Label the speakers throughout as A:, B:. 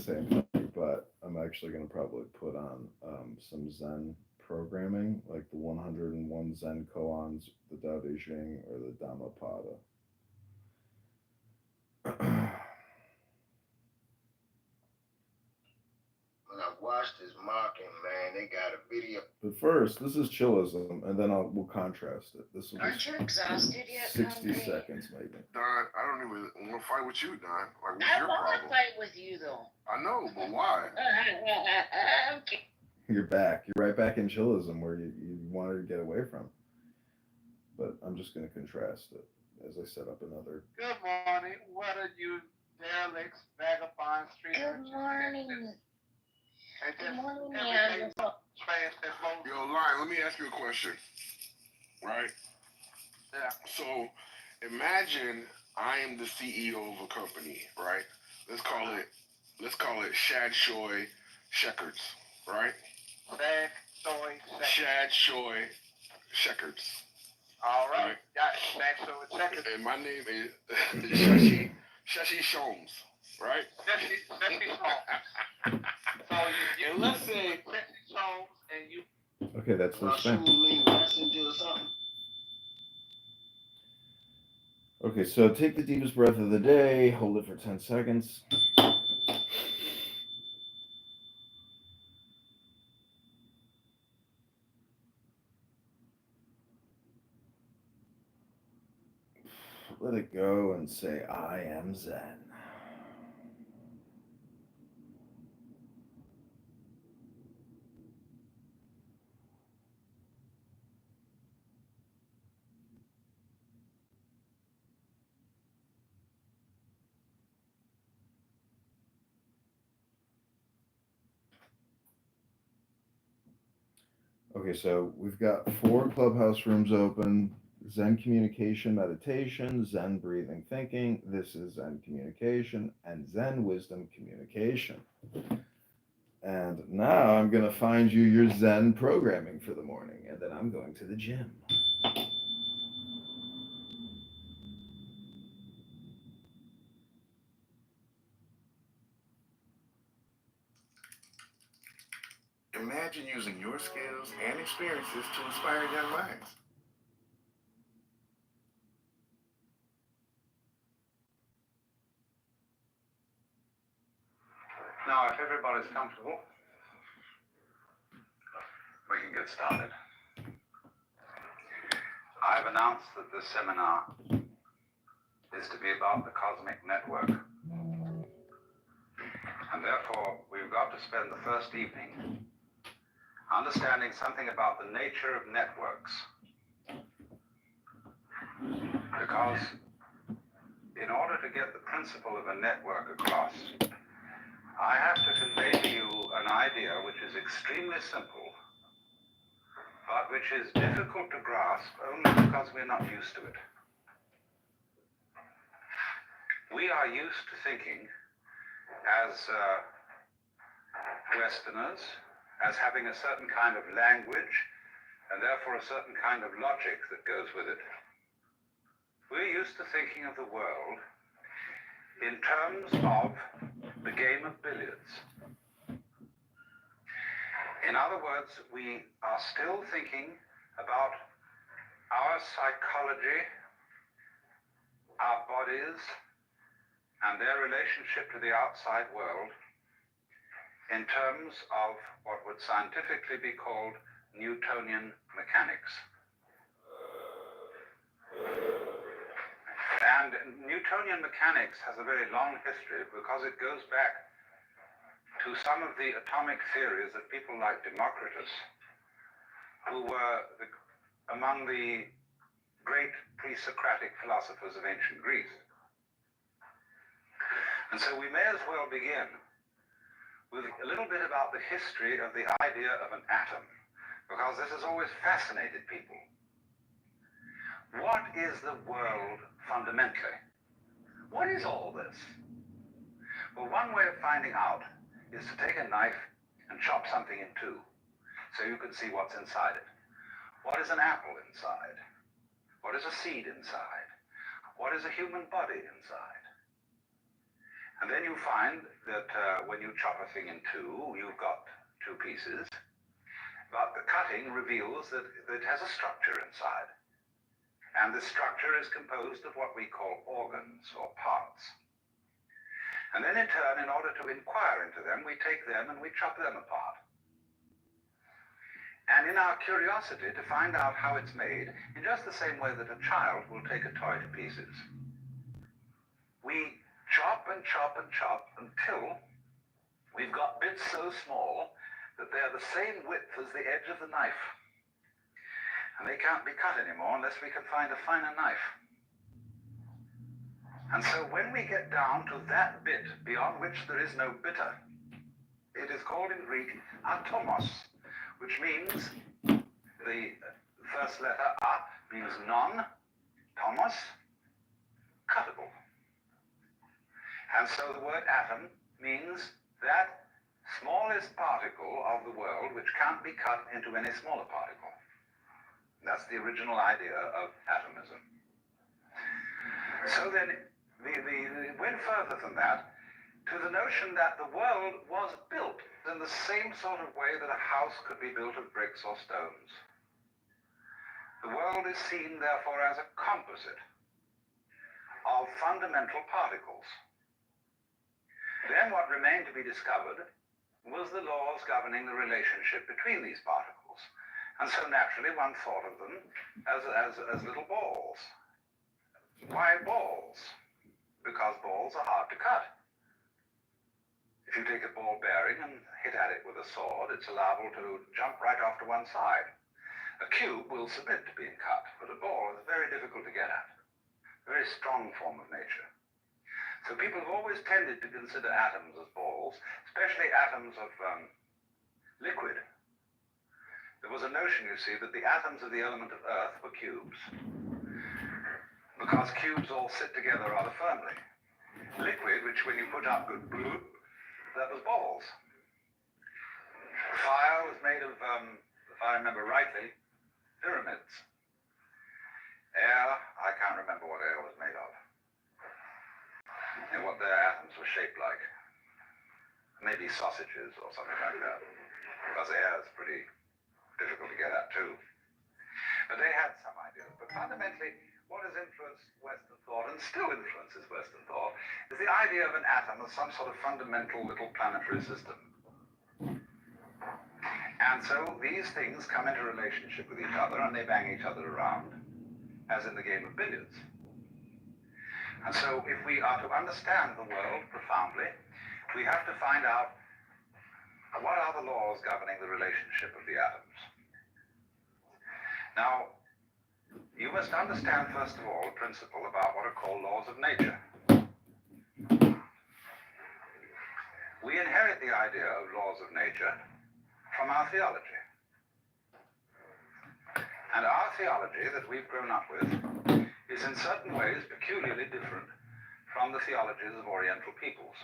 A: same thing, but I'm actually going to probably put on some Zen programming, like the 101 Zen koans, the Tao Te Ching, or the Dhammapada.
B: When I watched this mocking, man, they got a video.
A: But first, this is chillism, and then we'll contrast it. This will be
C: Aren't you exhausted yet,
A: 60
C: Concrete?
A: seconds, maybe.
D: Don, I don't even want to fight with you, Don. Like, what's
C: I
D: your
C: want to
D: problem?
C: fight with you, though.
D: I know, but why?
C: Okay.
A: You're back. You're right back in chillism where you wanted to get away from. But I'm just going to contrast it as I set up another.
E: Good morning. What are you derelicts, vagabond, street
C: Good morning.
E: and
C: Good
E: just
C: morning,
E: everyday
C: Neanderthal.
E: trash that most.
D: Yo, Lion, let me ask you a question. Right?
E: Yeah.
D: So, imagine I am the CEO of a company, right? Let's call it Shad Shoy Shekhards, right?
E: Bag, soy, seconds.
D: Shad Shoy Shekhards.
E: All right.
D: Right.
E: Got it. Back so it's seconds.
D: And my name is Shashi Shomes, right?
E: Sexy song. So you
D: And let's say
E: sexy songs and you.
A: Okay, that's the
B: Shoot
A: spin.
B: me messenger or something.
A: Okay, so take the deepest breath of the day, hold it for 10 seconds. Let it go and say, I am Zen. Okay, so we've got 4 clubhouse rooms open. Zen communication meditation, Zen breathing thinking, this is Zen communication, and Zen wisdom communication. And now I'm going to find you your Zen programming for the morning, and then I'm going to the gym.
D: imagine using your skills and experiences to inspire young minds.
F: Now, if everybody's comfortable, we can get started. I've announced that this seminar is to be about the cosmic network. And therefore, we've got to spend the first evening understanding something about the nature of networks. Because in order to get the principle of a network across, I have to convey to you an idea which is extremely simple, but which is difficult to grasp only because we're not used to it. We are used to thinking as Westerners, as having a certain kind of language, and therefore a certain kind of logic that goes with it. We're used to thinking of the world in terms of the game of billiards. In other words, we are still thinking about our psychology, our bodies, and their relationship to the outside world in terms of what would scientifically be called Newtonian mechanics. And Newtonian mechanics has a very long history because it goes back to some of the atomic theories that people like Democritus, who were among the great pre-Socratic philosophers of ancient Greece. And so we may as well begin with a little bit about the history of the idea of an atom, because this has always fascinated people. What is the world fundamentally? What is all this? Well, one way of finding out is to take a knife and chop something in two so you can see what's inside it. What is an apple inside? What is a seed inside? What is a human body inside? And then you find that when you chop a thing in two, you've got two pieces. But the cutting reveals that it has a structure inside. And the structure is composed of what we call organs or parts. And then in turn, in order to inquire into them, we take them and we chop them apart. And in our curiosity to find out how it's made, in just the same way that a child will take a toy to pieces, we chop and chop and chop until we've got bits so small that they're the same width as the edge of the knife. And they can't be cut anymore unless we can find a finer knife. And so when we get down to that bit beyond which there is no bitter, it is called in Greek atomos, which means the first letter a means non, tomos, cuttable. And so the word atom means that smallest particle of the world which can't be cut into any smaller particle. That's the original idea of atomism. So then we went further than that to the notion that the world was built in the same sort of way that a house could be built of bricks or stones. The world is seen, therefore, as a composite of fundamental particles. Then what remained to be discovered was the laws governing the relationship between these particles. And so naturally one thought of them as little balls. Why balls? Because balls are hard to cut. If you take a ball bearing and hit at it with a sword, it's liable to jump right off to one side. A cube will submit to being cut, but a ball is very difficult to get at. A very strong form of nature. So people have always tended to consider atoms as balls, especially atoms of liquid. There was a notion, you see, that the atoms of the element of earth were cubes, because cubes all sit together rather firmly. Liquid, which when you put up good bloop, that was balls. Fire was made of, if I remember rightly, pyramids. Air, I can't remember what air was made of, and what their atoms were shaped like. Maybe sausages or something like that, because air is pretty difficult to get at too. But they had some ideas. But fundamentally, what has influenced Western thought, and still influences Western thought, is the idea of an atom as some sort of fundamental little planetary system. And so these things come into relationship with each other, and they bang each other around, as in the game of billiards. And so if we are to understand the world profoundly, we have to find out what are the laws governing the relationship of the atoms. Now, you must understand, first of all, a principle about what are called laws of nature. We inherit the idea of laws of nature from our theology. And our theology that we've grown up with is in certain ways peculiarly different from the theologies of Oriental peoples.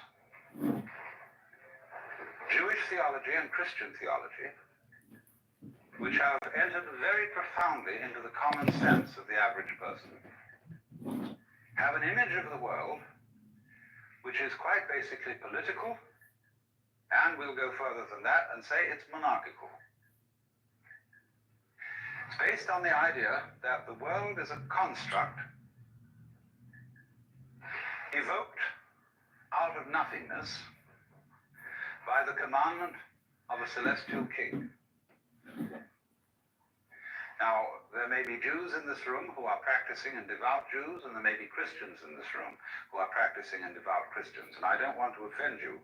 F: Jewish theology and Christian theology, which have entered very profoundly into the common sense of the average person, have an image of the world which is quite basically political, and we'll go further than that and say it's monarchical. It's based on the idea that the world is a construct evoked out of nothingness by the commandment of a celestial king. Now, there may be Jews in this room who are practicing and devout Jews, and there may be Christians in this room who are practicing and devout Christians. And I don't want to offend you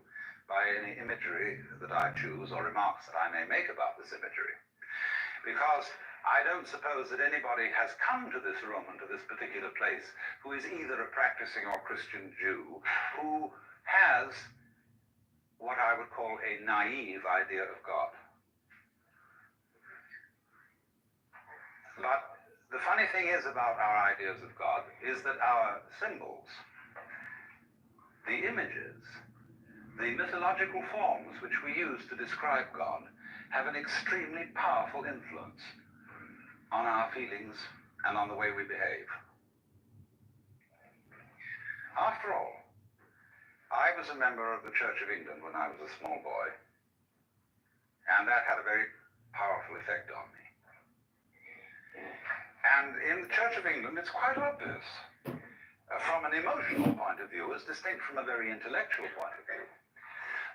F: by any imagery that I choose or remarks that I may make about this imagery, because I don't suppose that anybody has come to this room and to this particular place who is either a practicing or Christian Jew who has what I would call a naive idea of God. But the funny thing is about our ideas of God is that our symbols, the images, the mythological forms which we use to describe God have an extremely powerful influence on our feelings and on the way we behave. After all, I was a member of the Church of England when I was a small boy, and that had a very powerful effect on me. And in the Church of England, it's quite obvious, from an emotional point of view, as distinct from a very intellectual point of view,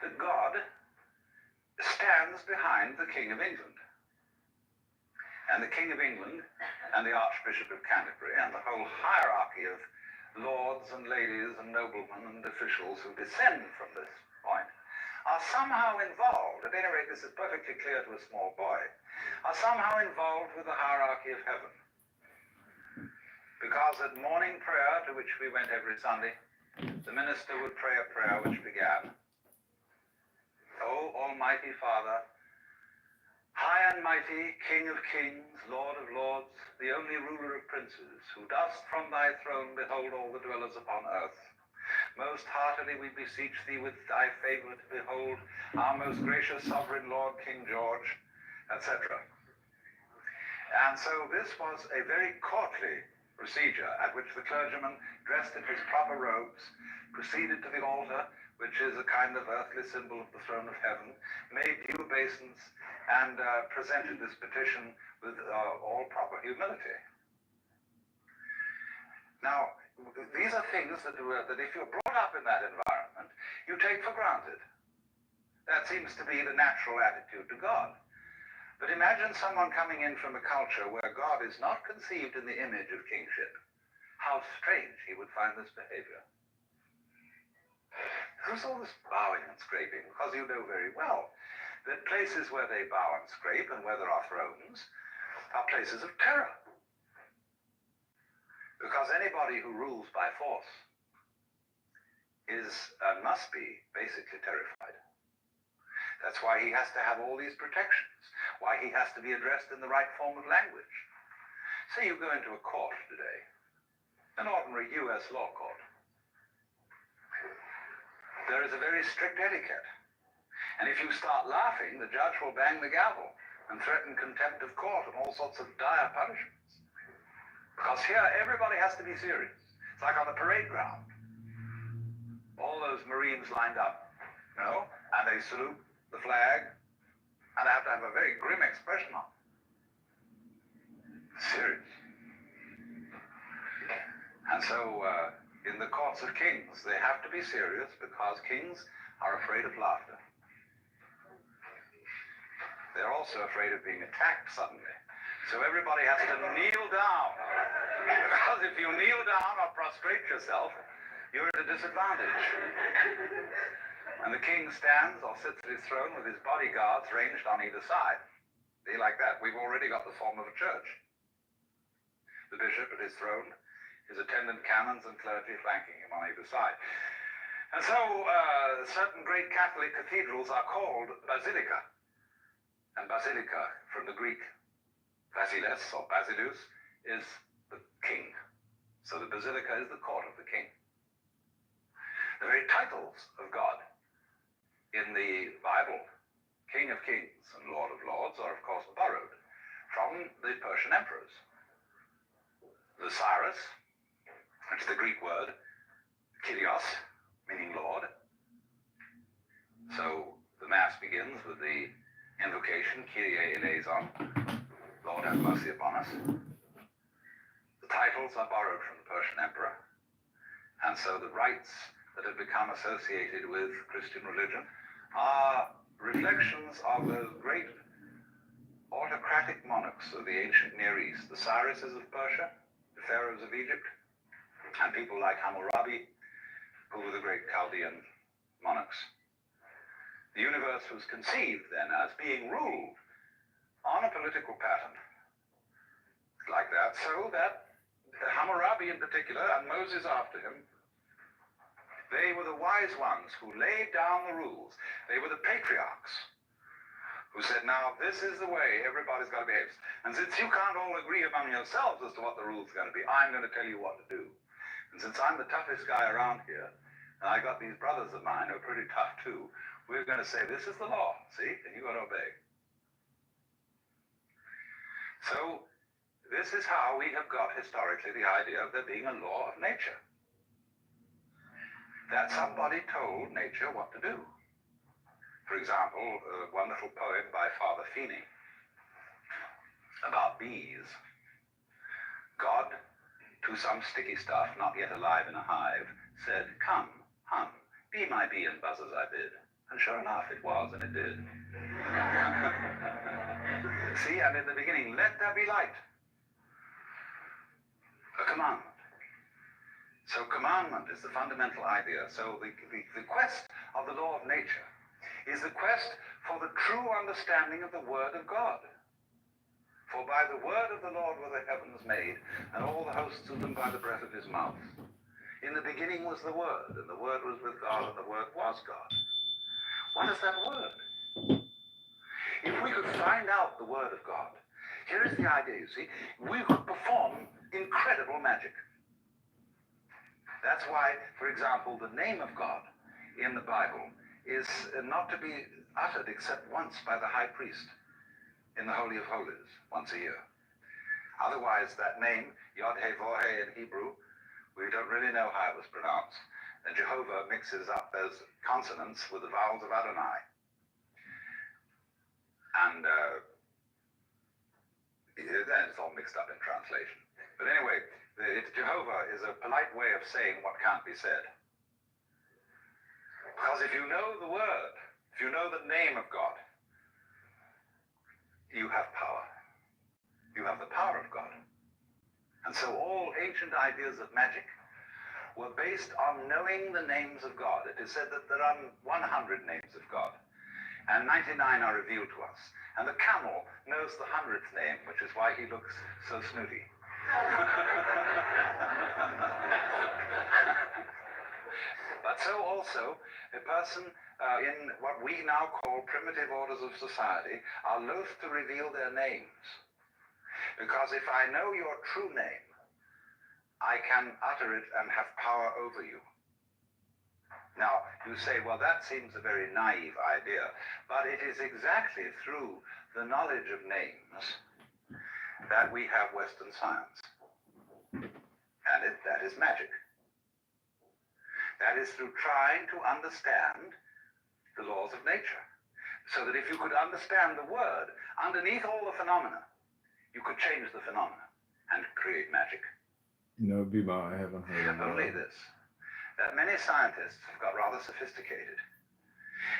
F: that God stands behind the King of England. And the King of England and the Archbishop of Canterbury and the whole hierarchy of lords and ladies and noblemen and officials who descend from this point are somehow involved, at any rate this is perfectly clear to a small boy, are somehow involved with the hierarchy of heaven. Because at morning prayer, to which we went every Sunday, the minister would pray a prayer which began, O Almighty Father, high and mighty, King of kings, Lord of lords, the only ruler of princes, who dost from thy throne behold all the dwellers upon earth. Most heartily we beseech thee with thy favor to behold our most gracious sovereign Lord, King George, etc. And so this was a very courtly procedure at which the clergyman, dressed in his proper robes, proceeded to the altar, which is a kind of earthly symbol of the throne of heaven, made due obeisance, and presented this petition with all proper humility. Now, these are things that if you're brought up in that environment, you take for granted. That seems to be the natural attitude to God. But imagine someone coming in from a culture where God is not conceived in the image of kingship. How strange he would find this behavior. Who's all this bowing and scraping? Because you know very well that places where they bow and scrape and where there are thrones are places of terror. Because anybody who rules by force is and must be basically terrified. That's why he has to have all these protections, why he has to be addressed in the right form of language. Say you go into a court today, an ordinary US law court. There is a very strict etiquette. And if you start laughing, the judge will bang the gavel and threaten contempt of court and all sorts of dire punishments. Because here, everybody has to be serious. It's like on the parade ground. All those Marines lined up, you know, and they salute the flag, and they have to have a very grim expression on it. Serious. And so, in the courts of kings, they have to be serious because kings are afraid of laughter. They're also afraid of being attacked suddenly. So everybody has to kneel down. Because if you kneel down or prostrate yourself, you're at a disadvantage. And the king stands or sits at his throne with his bodyguards ranged on either side. See, like that, we've already got the form of a church. The bishop at his throne, his attendant canons and clergy flanking him on either side. And so certain great Catholic cathedrals are called basilica. And basilica, from the Greek basileus or basilus, is the king. So the basilica is the court of the king. The very titles of God in the Bible, King of Kings and Lord of Lords, are of course borrowed from the Persian emperors. The Cyrus, which is the Greek word, Kyrios, meaning Lord. So the Mass begins with the invocation, Kyrie eleison, Lord have mercy upon us. The titles are borrowed from the Persian emperor, and so the rites that have become associated with Christian religion are reflections of those great autocratic monarchs of the ancient Near East, the Cyruses of Persia, the pharaohs of Egypt, and people like Hammurabi, who were the great Chaldean monarchs. The universe was conceived then as being ruled on a political pattern like that, so that Hammurabi in particular, and Moses after him, they were the wise ones who laid down the rules. They were the patriarchs who said, now this is the way everybody's got to behave. And since you can't all agree among yourselves as to what the rules are going to be, I'm going to tell you what to do. And since I'm the toughest guy around here, and I got these brothers of mine who are pretty tough too, we're going to say, this is the law, see? And you got to obey. So, this is how we have got historically the idea of there being a law of nature. that somebody told nature what to do. For example, a wonderful poem by Father Feeney about bees. God, to some sticky stuff not yet alive in a hive, said, "Come, hum, be my bee and buzz as I bid." And sure enough, it was, and it did. See, and in the beginning, let there be light. A commandment. So commandment is the fundamental idea. So the quest of the law of nature is the quest for the true understanding of the Word of God. For by the word of the Lord were the heavens made, and all the hosts of them by the breath of his mouth. In the beginning was the Word, and the Word was with God, and the Word was God. What is that word? If we could find out the Word of God, here is the idea, you see, we could perform incredible magic. That's why, for example, the name of God in the Bible is not to be uttered except once by the high priest in the Holy of Holies, once a year. Otherwise, that name, Yod-Heh-Vah-Heh in Hebrew, we don't really know how it was pronounced. And Jehovah mixes up those consonants with the vowels of Adonai. And it's all mixed up in translation. But anyway, Jehovah is a polite way of saying what can't be said. Because if you know the word, if you know the name of God, you have power. You have the power of God. And so all ancient ideas of magic were based on knowing the names of God. It is said that there are 100 names of God, and 99 are revealed to us. And the camel knows the 100th name, which is why he looks so snooty. But so also, a person in what we now call primitive orders of society are loath to reveal their names. Because if I know your true name, I can utter it and have power over you. Now, you say, well, that seems a very naive idea, but it is exactly through the knowledge of names that we have Western science. And that is magic. That is through trying to understand the laws of nature. So that if you could understand the word underneath all the phenomena, you could change the phenomena and create magic.
A: No, Bima, I haven't heard of that.
F: Only this, that many scientists have got rather sophisticated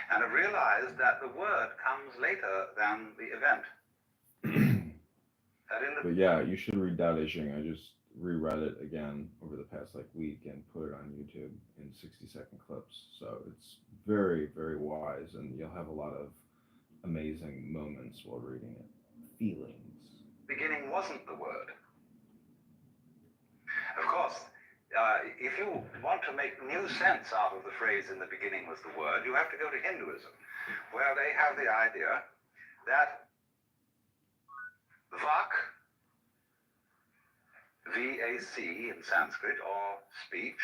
F: and have realized that the word comes later than the event.
A: But yeah, you should read Dao De Jing. I just reread it again over the past week and put it on YouTube in 60-second clips. So it's very, very wise, and you'll have a lot of amazing moments while reading it. Feelings.
F: Beginning wasn't the word. Of course, if you want to make new sense out of the phrase "in the beginning was the word," you have to go to Hinduism, where they have the idea that Vak, V-A-C in Sanskrit, or speech,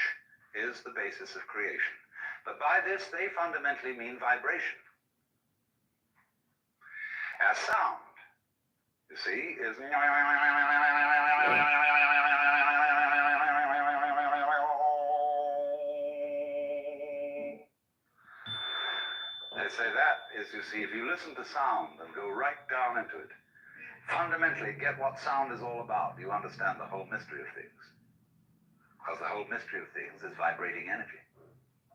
F: is the basis of creation. But by this, they fundamentally mean vibration. As sound, you see, is... They say that is, you see, if you listen to sound and go right down into it, fundamentally get what sound is all about, you understand the whole mystery of things. Because the whole mystery of things is vibrating energy.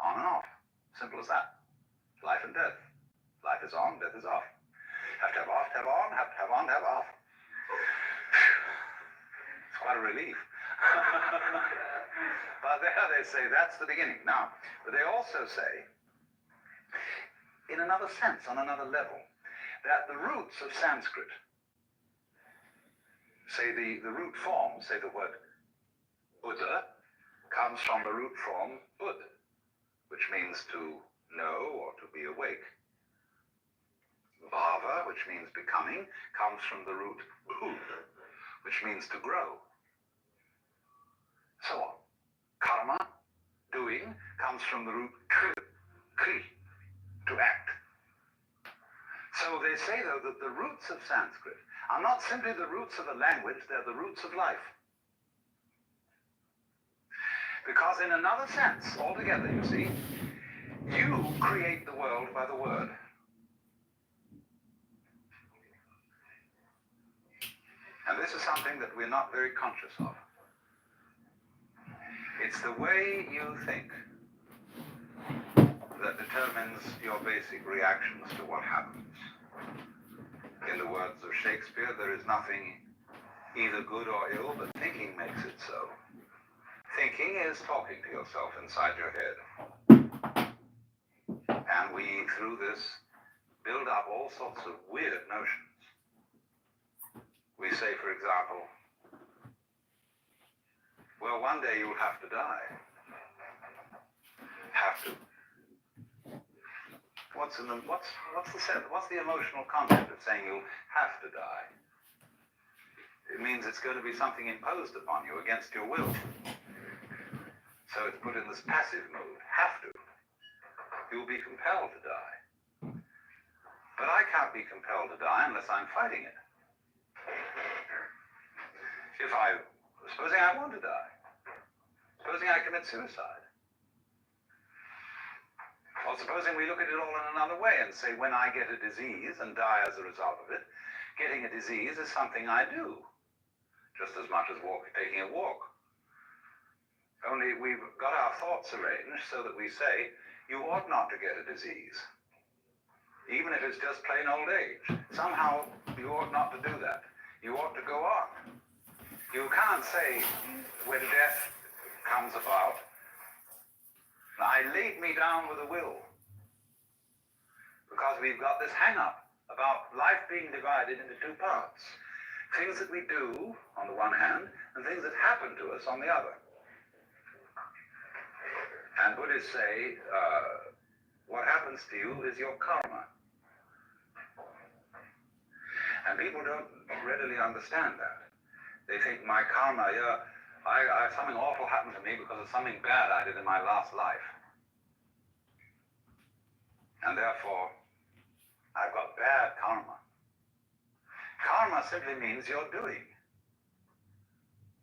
F: On and off. Simple as that. Life and death. Life is on, death is off. Have to have off, have on, have to have on, have off. It's quite a relief. But there they say that's the beginning. Now, but they also say, in another sense, on another level, that the roots of Sanskrit, say the root form, say the word Buddha, comes from the root form Bud, which means to know or to be awake. Bhava, which means becoming, comes from the root Bhud, which means to grow. So on. Karma, doing, comes from the root Kri, to act. So they say, though, that the roots of Sanskrit are not simply the roots of a language, they're the roots of life. Because in another sense, altogether, you see, you create the world by the word. And this is something that we're not very conscious of. It's the way you think that determines your basic reactions to what happens. In the words of Shakespeare, there is nothing either good or ill, but thinking makes it so. Thinking is talking to yourself inside your head. And we, through this, build up all sorts of weird notions. We say, for example, well, one day you'll have to die. Have to. What's the emotional content of saying you'll have to die? It means it's going to be something imposed upon you against your will. So it's put in this passive mode. Have to. You'll be compelled to die. But I can't be compelled to die unless I'm fighting it. Supposing I want to die. Supposing I commit suicide. Or supposing we look at it all in another way and say, when I get a disease and die as a result of it, getting a disease is something I do. Just as much as taking a walk. Only we've got our thoughts arranged so that we say, you ought not to get a disease. Even if it's just plain old age. Somehow, you ought not to do that. You ought to go on. You can't say, when death comes about, I laid me down with a will. Because we've got this hang-up about life being divided into two parts. Things that we do, on the one hand, and things that happen to us on the other. And Buddhists say, what happens to you is your karma. And people don't readily understand that. They think my karma, something awful happened to me because of something bad I did in my last life. And therefore, I've got bad karma. Karma simply means your doing,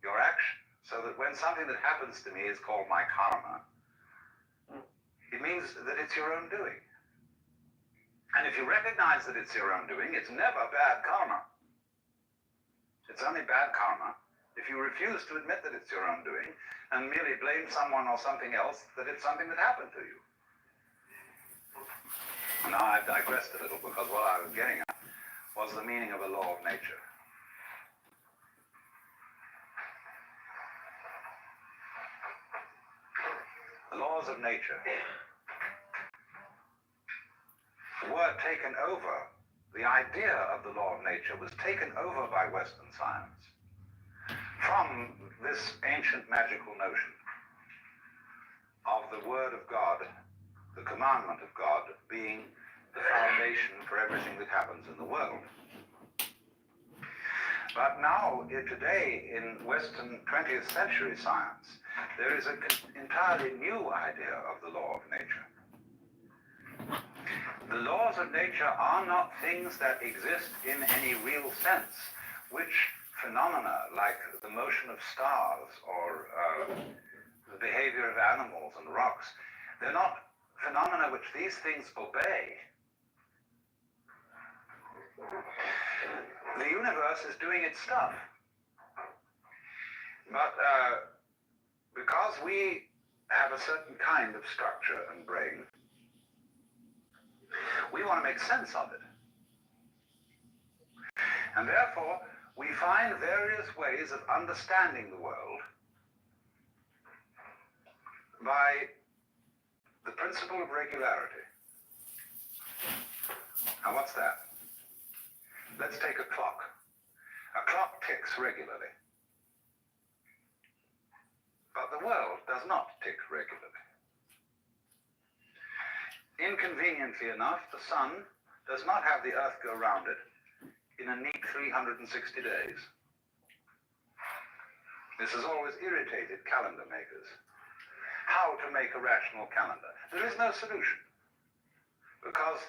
F: your action. So that when something that happens to me is called my karma, it means that it's your own doing. And if you recognize that it's your own doing, it's never bad karma. It's only bad karma if you refuse to admit that it's your own doing and merely blame someone or something else that it's something that happened to you. Now I've digressed a little because what I was getting at was the meaning of a law of nature. The laws of nature were taken over. The idea of the law of nature was taken over by Western science from this ancient magical notion of the Word of God, the commandment of God, being the foundation for everything that happens in the world. But now, today, in Western 20th century science, there is an entirely new idea of the law of nature. The laws of nature are not things that exist in any real sense, which phenomena like the motion of stars or the behavior of animals and rocks, they're not phenomena which these things obey. The universe is doing its stuff. But because we have a certain kind of structure and brain, we want to make sense of it. And therefore, we find various ways of understanding the world by the principle of regularity. Now, what's that? Let's take a clock. A clock ticks regularly. But the world does not tick regularly. Inconveniently enough, the sun does not have the earth go round it in a neat 360 days. This has always irritated calendar makers. How to make a rational calendar? There is no solution. Because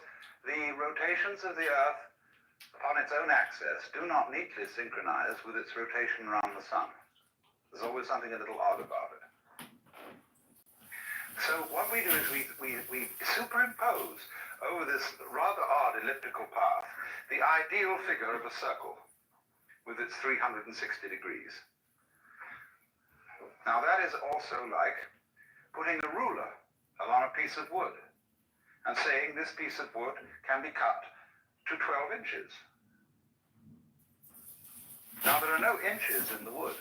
F: the rotations of the earth upon its own axis do not neatly synchronize with its rotation around the sun. There's always something a little odd about it. So what we do is we superimpose over this rather odd elliptical path the ideal figure of a circle with its 360 degrees. Now that is also like putting a ruler along a piece of wood and saying this piece of wood can be cut to 12 inches. Now there are no inches in the wood.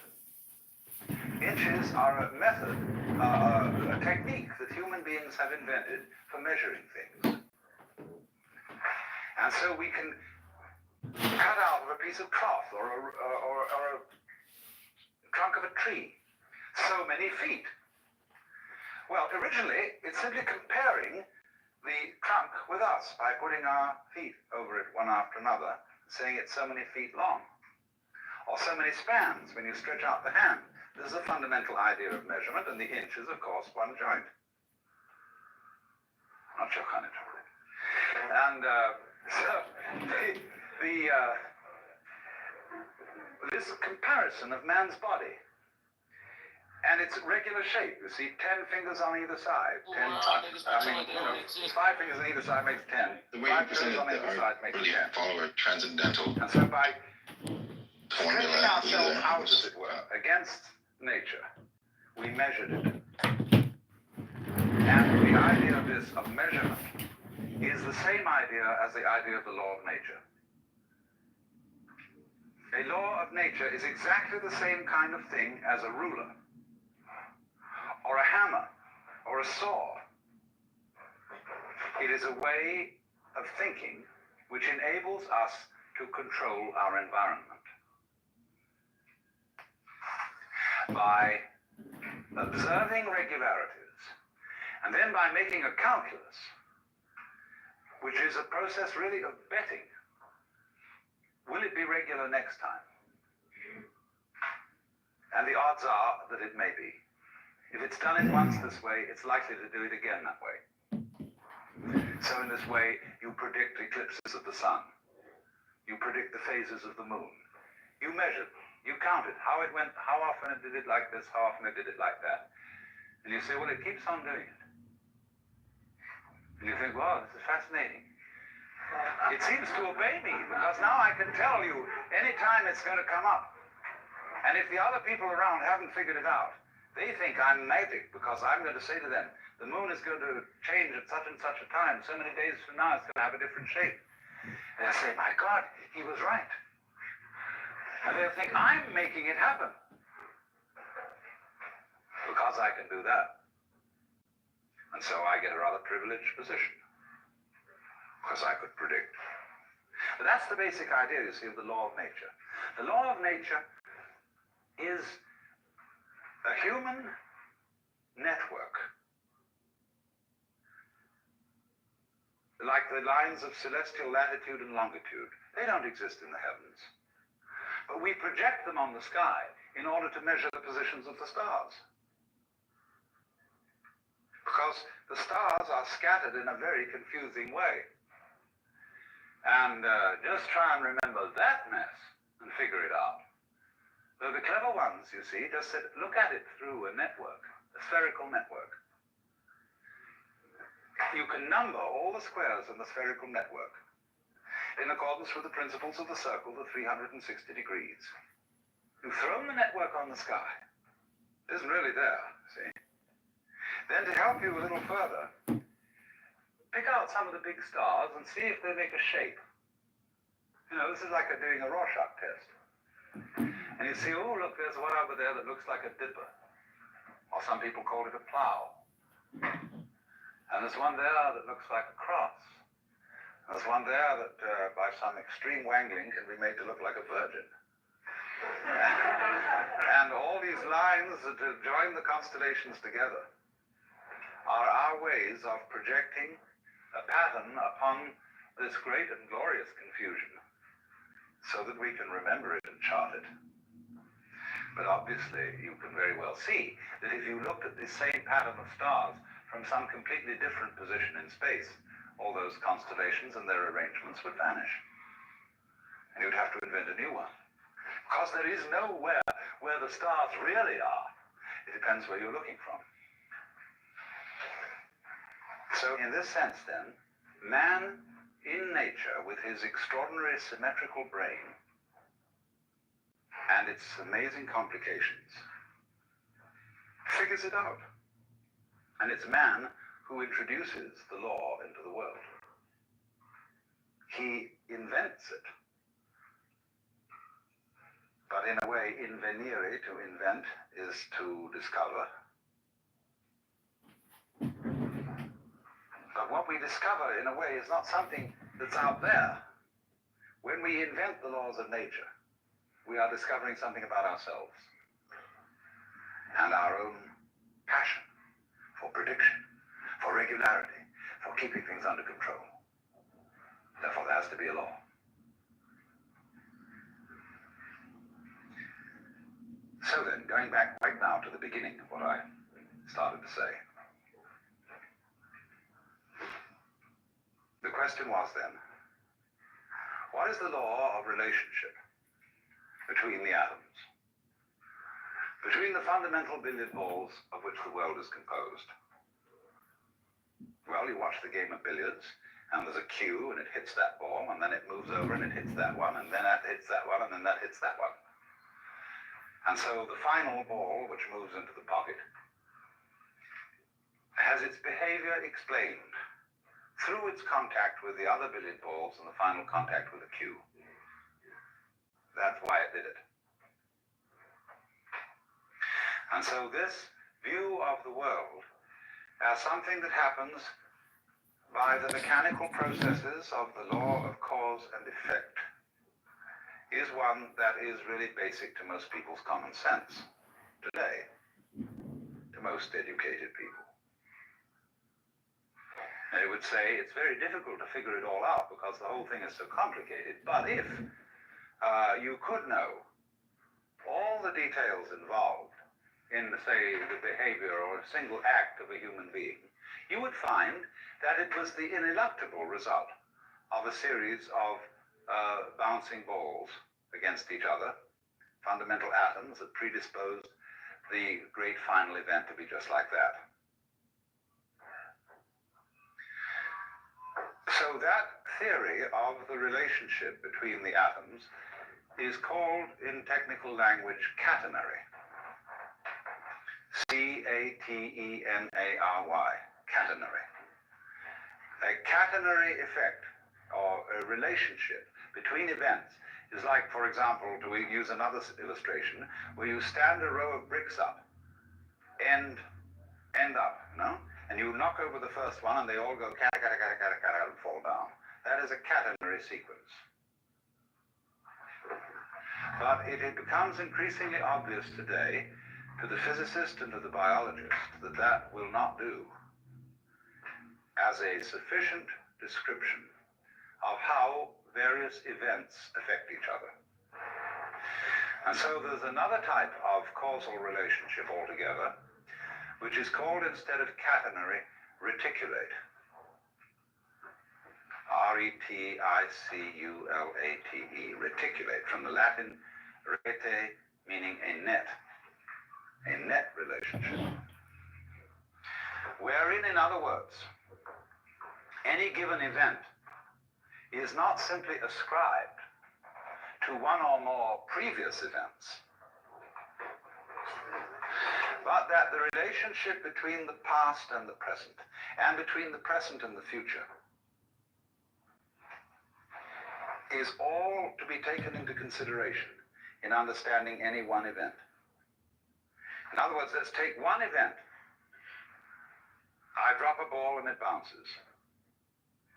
F: Inches are a method, a technique that human beings have invented for measuring things. And so we can cut out of a piece of cloth or a trunk of a tree so many feet. Well, originally, it's simply comparing the trunk with us by putting our feet over it one after another, saying it's so many feet long, or so many spans when you stretch out the hand. This is a fundamental idea of measurement, and the inch is, of course, one joint. Not your kind of joint. And so this comparison of man's body and its regular shape, you see, 10 fingers on either side. 5 fingers on either side makes 10.
G: The way you presented
F: on either side makes
G: really
F: 10.
G: follow a transcendental
F: And so by
G: formula.
F: stretching ourselves
G: either,
F: out,
G: which
F: as
G: is,
F: it were, against nature, we measured it. And the idea of this, of measurement, is the same idea as the idea of the law of nature. A law of nature is exactly the same kind of thing as a ruler, or a hammer, or a saw. It is a way of thinking which enables us to control our environment. By observing regularities, and then by making a calculus, which is a process really of betting. Will it be regular next time? And the odds are that it may be. If it's done it once this way, it's likely to do it again that way. So in this way, you predict eclipses of the sun. You predict the phases of the moon. You measure, you count it, how it went, how often it did it like this, how often it did it like that. And you say, well, it keeps on doing it. And you think, wow, this is fascinating. It seems to obey me, because now I can tell you any time it's going to come up. And if the other people around haven't figured it out, they think I'm magic, because I'm going to say to them, the moon is going to change at such and such a time. So many days from now, it's going to have a different shape. And they'll say, my God, he was right. And they'll think, I'm making it happen. Because I can do that. And so I get a rather privileged position. Because I could predict. But that's the basic idea, you see, of the law of nature. The law of nature is a human network, like the lines of celestial latitude and longitude. They don't exist in the heavens. But we project them on the sky in order to measure the positions of the stars. Because the stars are scattered in a very confusing way. And just try and remember that mess and figure it out. So the clever ones, you see, just said, look at it through a network, a spherical network. You can number all the squares in the spherical network in accordance with the principles of the circle, the 360 degrees. You've thrown the network on the sky. It isn't really there, see? Then to help you a little further, pick out some of the big stars and see if they make a shape. You know, this is like doing a Rorschach test. And you see, oh, look, there's one over there that looks like a dipper. Or some people call it a plow. And there's one there that looks like a cross. There's one there that, by some extreme wangling, can be made to look like a virgin. And all these lines that join the constellations together are our ways of projecting a pattern upon this great and glorious confusion so that we can remember it and chart it. But obviously, you can very well see that if you looked at this same pattern of stars from some completely different position in space, all those constellations and their arrangements would vanish. And you'd have to invent a new one. Because there is nowhere where the stars really are. It depends where you're looking from. So in this sense then, man in nature with his extraordinary symmetrical brain and its amazing complications figures it out. And it's man who introduces the law into the world. He invents it. But in a way, invenire, to invent, is to discover. But what we discover, in a way, is not something that's out there. When we invent the laws of nature, we are discovering something about ourselves and our own passion for prediction, for regularity, for keeping things under control. Therefore, there has to be a law. So then, going back right now to the beginning of what I started to say, the question was then, what is the law of relationship between the atoms? Between the fundamental billiard balls of which the world is composed? Well, you watch the game of billiards, and there's a cue, and it hits that ball, and then it moves over, and it hits that one, and then that hits that one, and then that hits that one. And so the final ball, which moves into the pocket, has its behavior explained through its contact with the other billiard balls and the final contact with the cue. That's why it did it. And so this view of the world as something that happens by the mechanical processes of the law of cause and effect is one that is really basic to most people's common sense today, to most educated people. They would say it's very difficult to figure it all out because the whole thing is so complicated, but if you could know all the details involved in, say, the behavior or a single act of a human being, you would find that it was the ineluctable result of a series of bouncing balls against each other, fundamental atoms that predisposed the great final event to be just like that. So that theory of the relationship between the atoms is called in technical language catenary. C-A-T-E-N-A-R-Y, catenary. A catenary effect, or a relationship between events, is like, for example, to use another illustration, where you stand a row of bricks up, end up, no? And you knock over the first one, and they all go cat, and fall down. That is a catenary sequence. But it becomes increasingly obvious today to the physicist and to the biologist that that will not do as a sufficient description of how various events affect each other. And so there's another type of causal relationship altogether, which is called, instead of catenary, reticulate. R-E-T-I-C-U-L-A-T-E, reticulate, from the Latin rete, meaning a net relationship. Wherein, in other words, any given event is not simply ascribed to one or more previous events, but that the relationship between the past and the present, and between the present and the future, is all to be taken into consideration in understanding any one event. In other words, let's take one event. I drop a ball and it bounces.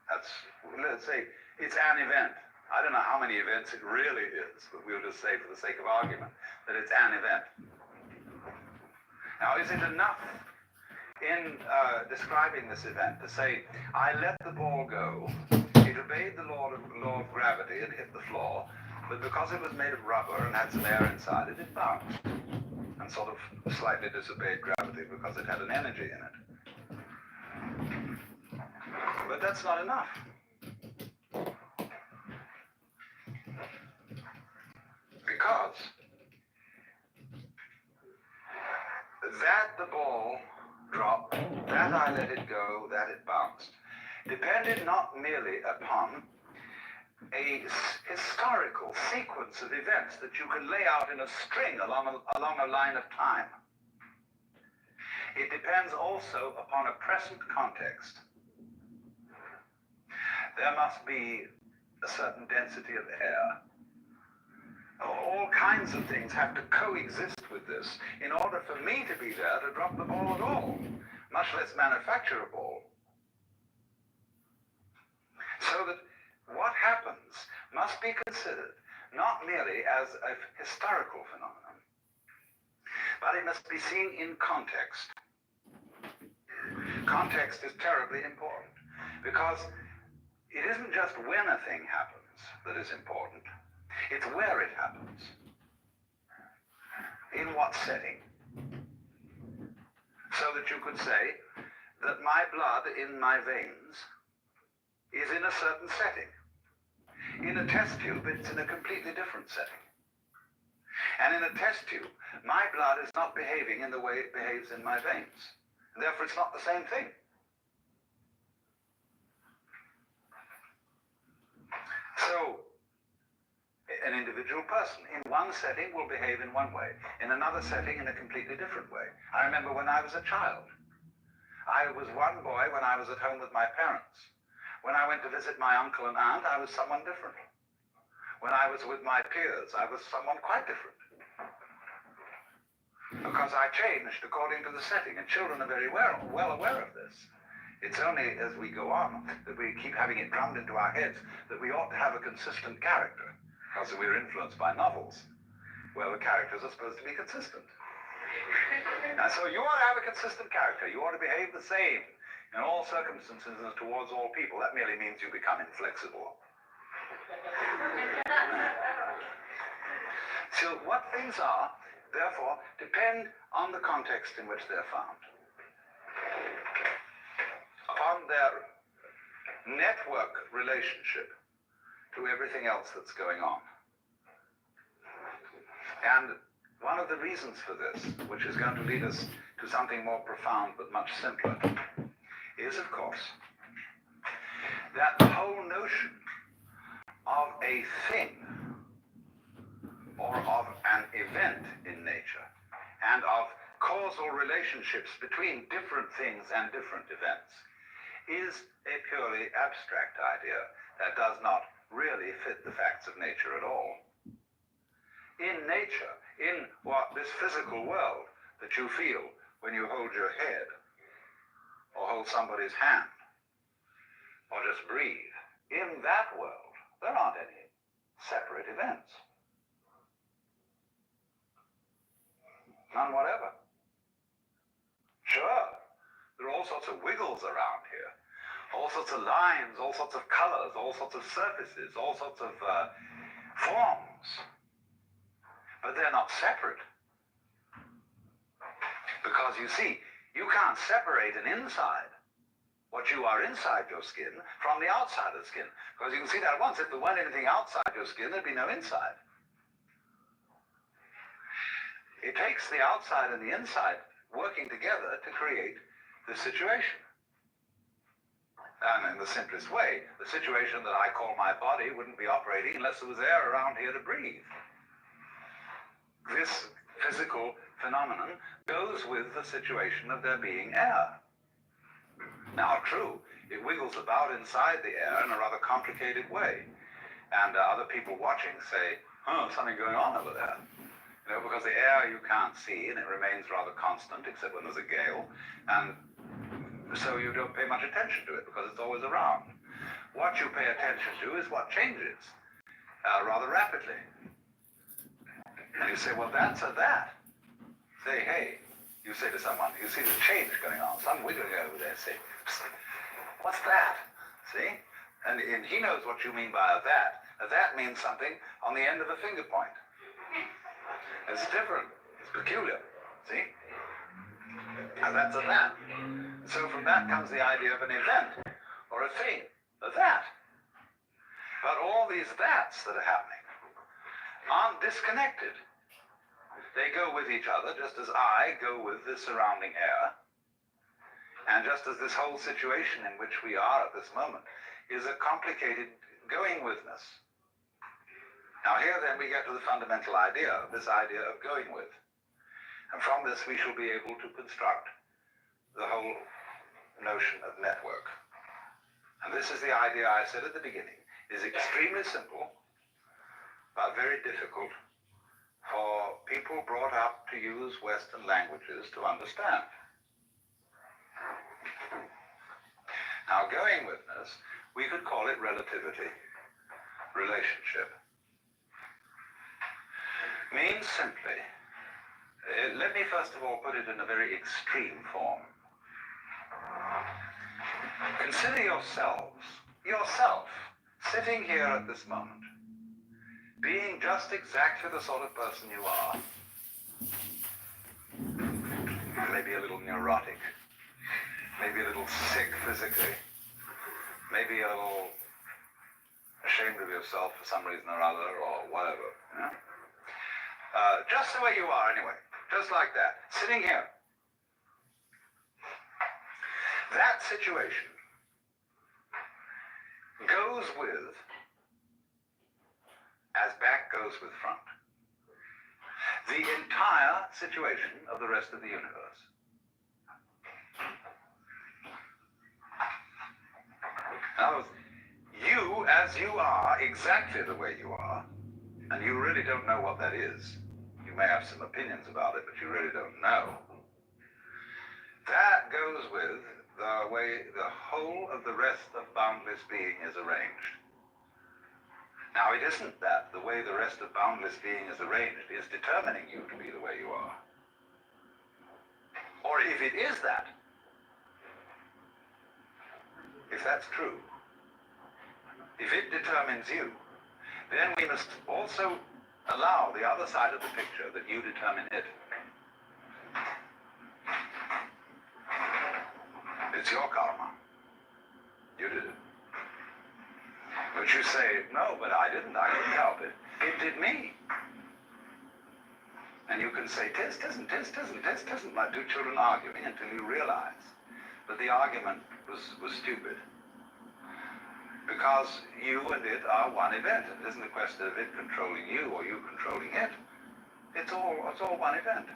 F: Let's say it's an event. I don't know how many events it really is, but we'll just say, for the sake of argument, that it's an event. Now, is it enough in describing this event to say, I let the ball go, it obeyed the law of gravity and hit the floor, but because it was made of rubber and had some air inside it, it bounced and sort of slightly disobeyed gravity because it had an energy in it. But that's not enough. Because that the ball dropped, that I let it go, that it bounced, depended not merely upon a historical sequence of events that you can lay out in a string along a line of time. It depends also upon a present context. There must be a certain density of air. All kinds of things have to coexist with this in order for me to be there to drop the ball at all, much less manufacture a ball. So that what happens must be considered not merely as a historical phenomenon, but it must be seen in context. Context is terribly important because it isn't just when a thing happens that is important, it's where it happens. In what setting? So that you could say that my blood in my veins is in a certain setting. In a test tube, it's in a completely different setting. And in a test tube, my blood is not behaving in the way it behaves in my veins. And therefore, it's not the same thing. So, an individual person in one setting will behave in one way, in another setting in a completely different way. I remember when I was a child. I was one boy when I was at home with my parents. When I went to visit my uncle and aunt, I was someone different. When I was with my peers, I was someone quite different. Because I changed according to the setting, and children are very well aware of this. It's only as we go on that we keep having it drummed into our heads that we ought to have a consistent character, because we're influenced by novels, where the characters are supposed to be consistent. And so you ought to have a consistent character. You ought to behave the same in all circumstances and towards all people. That merely means you become inflexible. So what things are, therefore, depend on the context in which they're found, upon their network relationship to everything else that's going on. And one of the reasons for this, which is going to lead us to something more profound but much simpler, is, of course, that the whole notion of a thing or of an event in nature and of causal relationships between different things and different events is a purely abstract idea that does not really fit the facts of nature at all. In nature, in what this physical world that you feel when you hold your head, or hold somebody's hand, or just breathe, in that world, there aren't any separate events. None whatever. Sure, there are all sorts of wiggles around here, all sorts of lines, all sorts of colors, all sorts of surfaces, all sorts of forms, but they're not separate. Because you see, you can't separate an inside, what you are inside your skin, from the outside of the skin. Because you can see that at once. If there weren't anything outside your skin, there'd be no inside. It takes the outside and the inside working together to create this situation. And in the simplest way, the situation that I call my body wouldn't be operating unless there was air around here to breathe. This physical phenomenon goes with the situation of there being air. Now, true, it wiggles about inside the air in a rather complicated way. And other people watching say, something going on over there. You know, because the air you can't see and it remains rather constant except when there's a gale. And so you don't pay much attention to it because it's always around. What you pay attention to is what changes rather rapidly. And you say, well, that's a that. Say, hey, you say to someone, you see the change going on, some wiggling over there, say, what's that? See? And he knows what you mean by a that. A that means something on the end of a finger point. It's different. It's peculiar. See? And that's a that. So from that comes the idea of an event or a thing, a that. But all these that's that are happening aren't disconnected. They go with each other just as I go with the surrounding air. And just as this whole situation in which we are at this moment is a complicated going withness. Now here then we get to the fundamental idea, this idea of going with. And from this we shall be able to construct the whole notion of network. And this is the idea I said at the beginning, is extremely simple, but very difficult for people brought up to use Western languages to understand. Now, going witness, we could call it relativity, relationship. Means simply, let me first of all put it in a very extreme form. Consider yourself, sitting here at this moment, being just exactly the sort of person you are. Maybe a little neurotic, maybe a little sick physically, maybe a little ashamed of yourself for some reason or other, or whatever. You know? Just the way you are anyway, just like that, sitting here. That situation goes with, as back goes with front, the entire situation of the rest of the universe. Now, you, as you are, exactly the way you are, and you really don't know what that is. You may have some opinions about it, but you really don't know. That goes with the way the whole of the rest of boundless being is arranged. Now, it isn't that the way the rest of boundless being is arranged is determining you to be the way you are. Or if it is that, if that's true, if it determines you, then we must also allow the other side of the picture that you determine it. It's your karma. You did it. But you say, no, but I didn't help it. It did me. And you can say, tisn't, like two children arguing until you realize that the argument was stupid. Because you and it are one event. It isn't a question of it controlling you or you controlling it. It's all one event.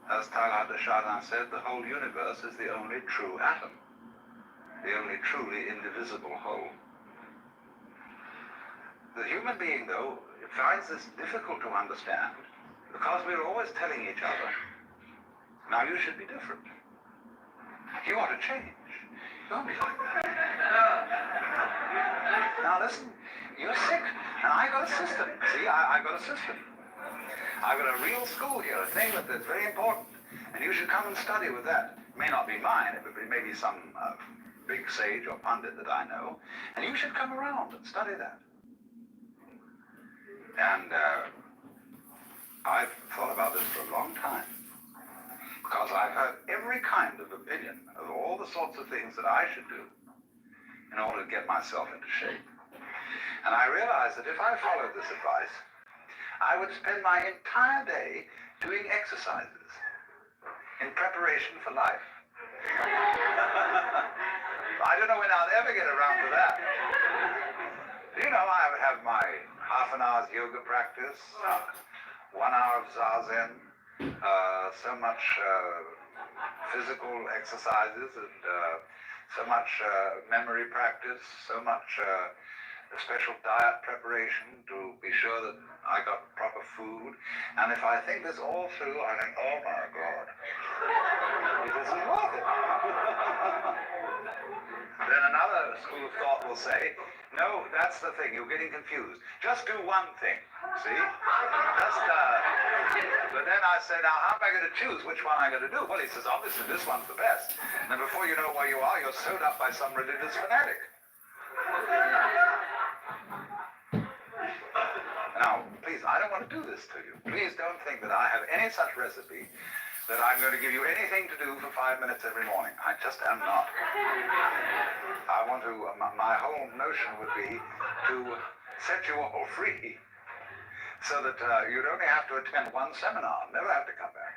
F: As Teilhard de Chardin said, the whole universe is the only true atom, the only truly indivisible whole. The human being, though, finds this difficult to understand because we're always telling each other, now you should be different. You ought to change. Don't be like that. Now listen, you're sick, and I got a system. See, I got a system. I've got a real school here, a thing that's very important, and you should come and study with that. It may not be mine, it may be some big sage or pundit that I know, and you should come around and study that. And I've thought about this for a long time, because I've heard every kind of opinion of all the sorts of things that I should do in order to get myself into shape. And I realized that if I followed this advice, I would spend my entire day doing exercises in preparation for life. I don't know when I'll ever get around to that. You know, I would have my half an hour's yoga practice, 1 hour of zazen, so much physical exercises and so much memory practice, so much special diet preparation to be sure that I got proper food. And if I think this all through, I think, oh my God, it isn't worth it. Then another school of thought will say, no, that's the thing, you're getting confused. Just do one thing, see? But then I say, now how am I going to choose which one I'm going to do? Well, he says, obviously this one's the best. And before you know where you are, you're sewed up by some religious fanatic. Now, please, I don't want to do this to you. Please don't think that I have any such recipe that I'm going to give you anything to do for 5 minutes every morning. I just am not. I want to, my whole notion would be to set you all free so that you'd only have to attend one seminar, never have to come back.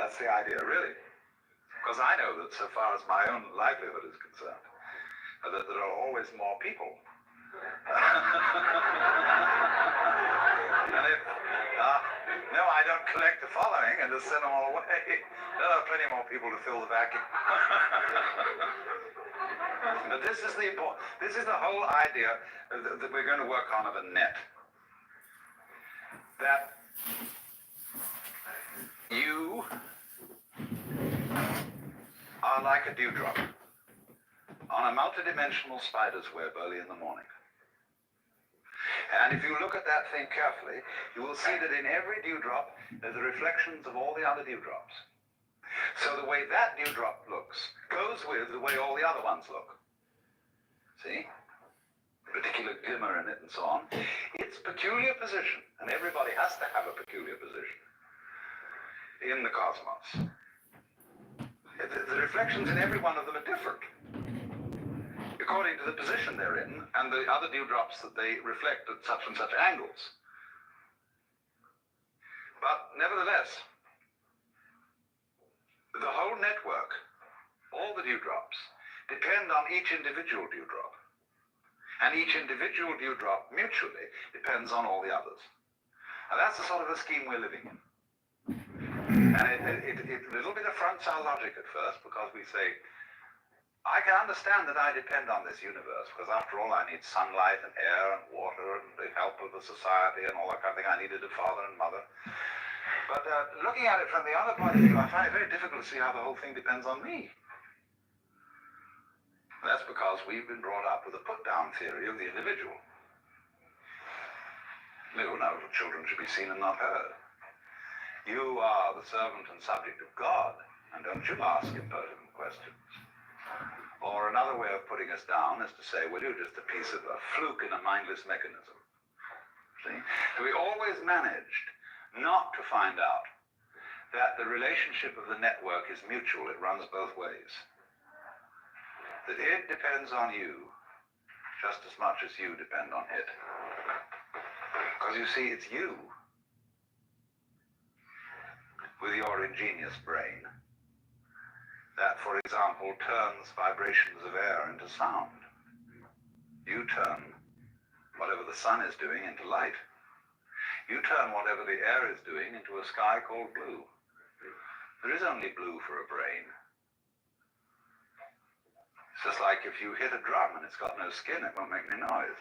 F: That's the idea, really. Because I know that so far as my own livelihood is concerned, that there are always more people. And if, no, I don't collect the following and just send them all away. There are plenty more people to fill the vacuum. But this is the whole idea that we're going to work on of a net. That you are like a dewdrop on a multidimensional spider's web early in the morning. And if you look at that thing carefully, you will see that in every dewdrop, there's the reflections of all the other dewdrops. So the way that dewdrop looks goes with the way all the other ones look. See? The particular glimmer in it and so on. Its peculiar position, and everybody has to have a peculiar position in the cosmos. The reflections in every one of them are different, according to the position they're in and the other dewdrops that they reflect at such and such angles. But nevertheless, the whole network, all the dewdrops, depend on each individual dewdrop. And each individual dewdrop mutually depends on all the others. And that's the sort of a scheme we're living in. And it a little bit affronts our logic at first, because we say, I can understand that I depend on this universe, because after all I need sunlight and air and water and the help of the society and all that kind of thing. I needed a father and mother. But looking at it from the other point of view, I find it very difficult to see how the whole thing depends on me. That's because we've been brought up with a put-down theory of the individual. No, children should be seen and not heard. You are the servant and subject of God, and don't you ask impertinent questions. Or another way of putting us down is to say, well, you're just a piece of a fluke in a mindless mechanism. See? So we always managed not to find out that the relationship of the network is mutual. It runs both ways. That it depends on you just as much as you depend on it. Because you see, it's you with your ingenious brain that, for example, turns vibrations of air into sound. You turn whatever the sun is doing into light. You turn whatever the air is doing into a sky called blue. There is only blue for a brain. It's just like if you hit a drum and it's got no skin, it won't make any noise.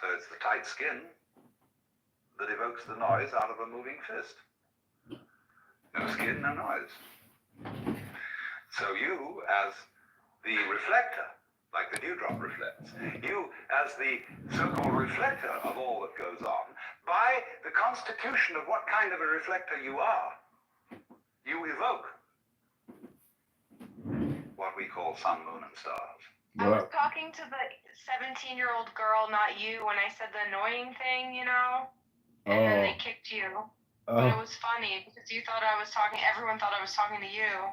F: So it's the tight skin that evokes the noise out of a moving fist. No skin, no noise. So you, as the reflector, like the dewdrop reflects, you, as the so-called reflector of all that goes on, by the constitution of what kind of a reflector you are, you evoke what we call sun, moon, and stars.
H: I was talking to the 17-year-old girl, not you, when I said the annoying thing, you know? And then they kicked you. But it was funny because you thought I was talking, everyone thought I was talking to you.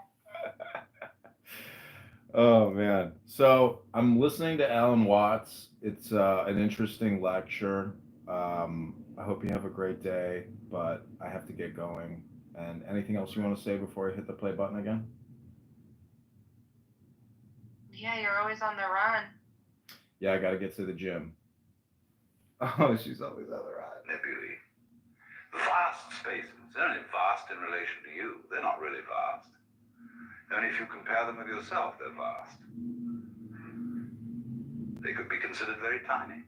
A: Oh man. So I'm listening to Alan Watts. It's an interesting lecture. I hope you have a great day, but I have to get going. And anything else you want to say before I hit the play button again?
H: Yeah, you're always on the run.
A: Yeah, I got to get to the gym. Oh, she's always on the run.
F: Nebulae. Vast spaces. They're only vast in relation to you. They're not really vast. Only if you compare them with yourself, they're vast. They could be considered very tiny.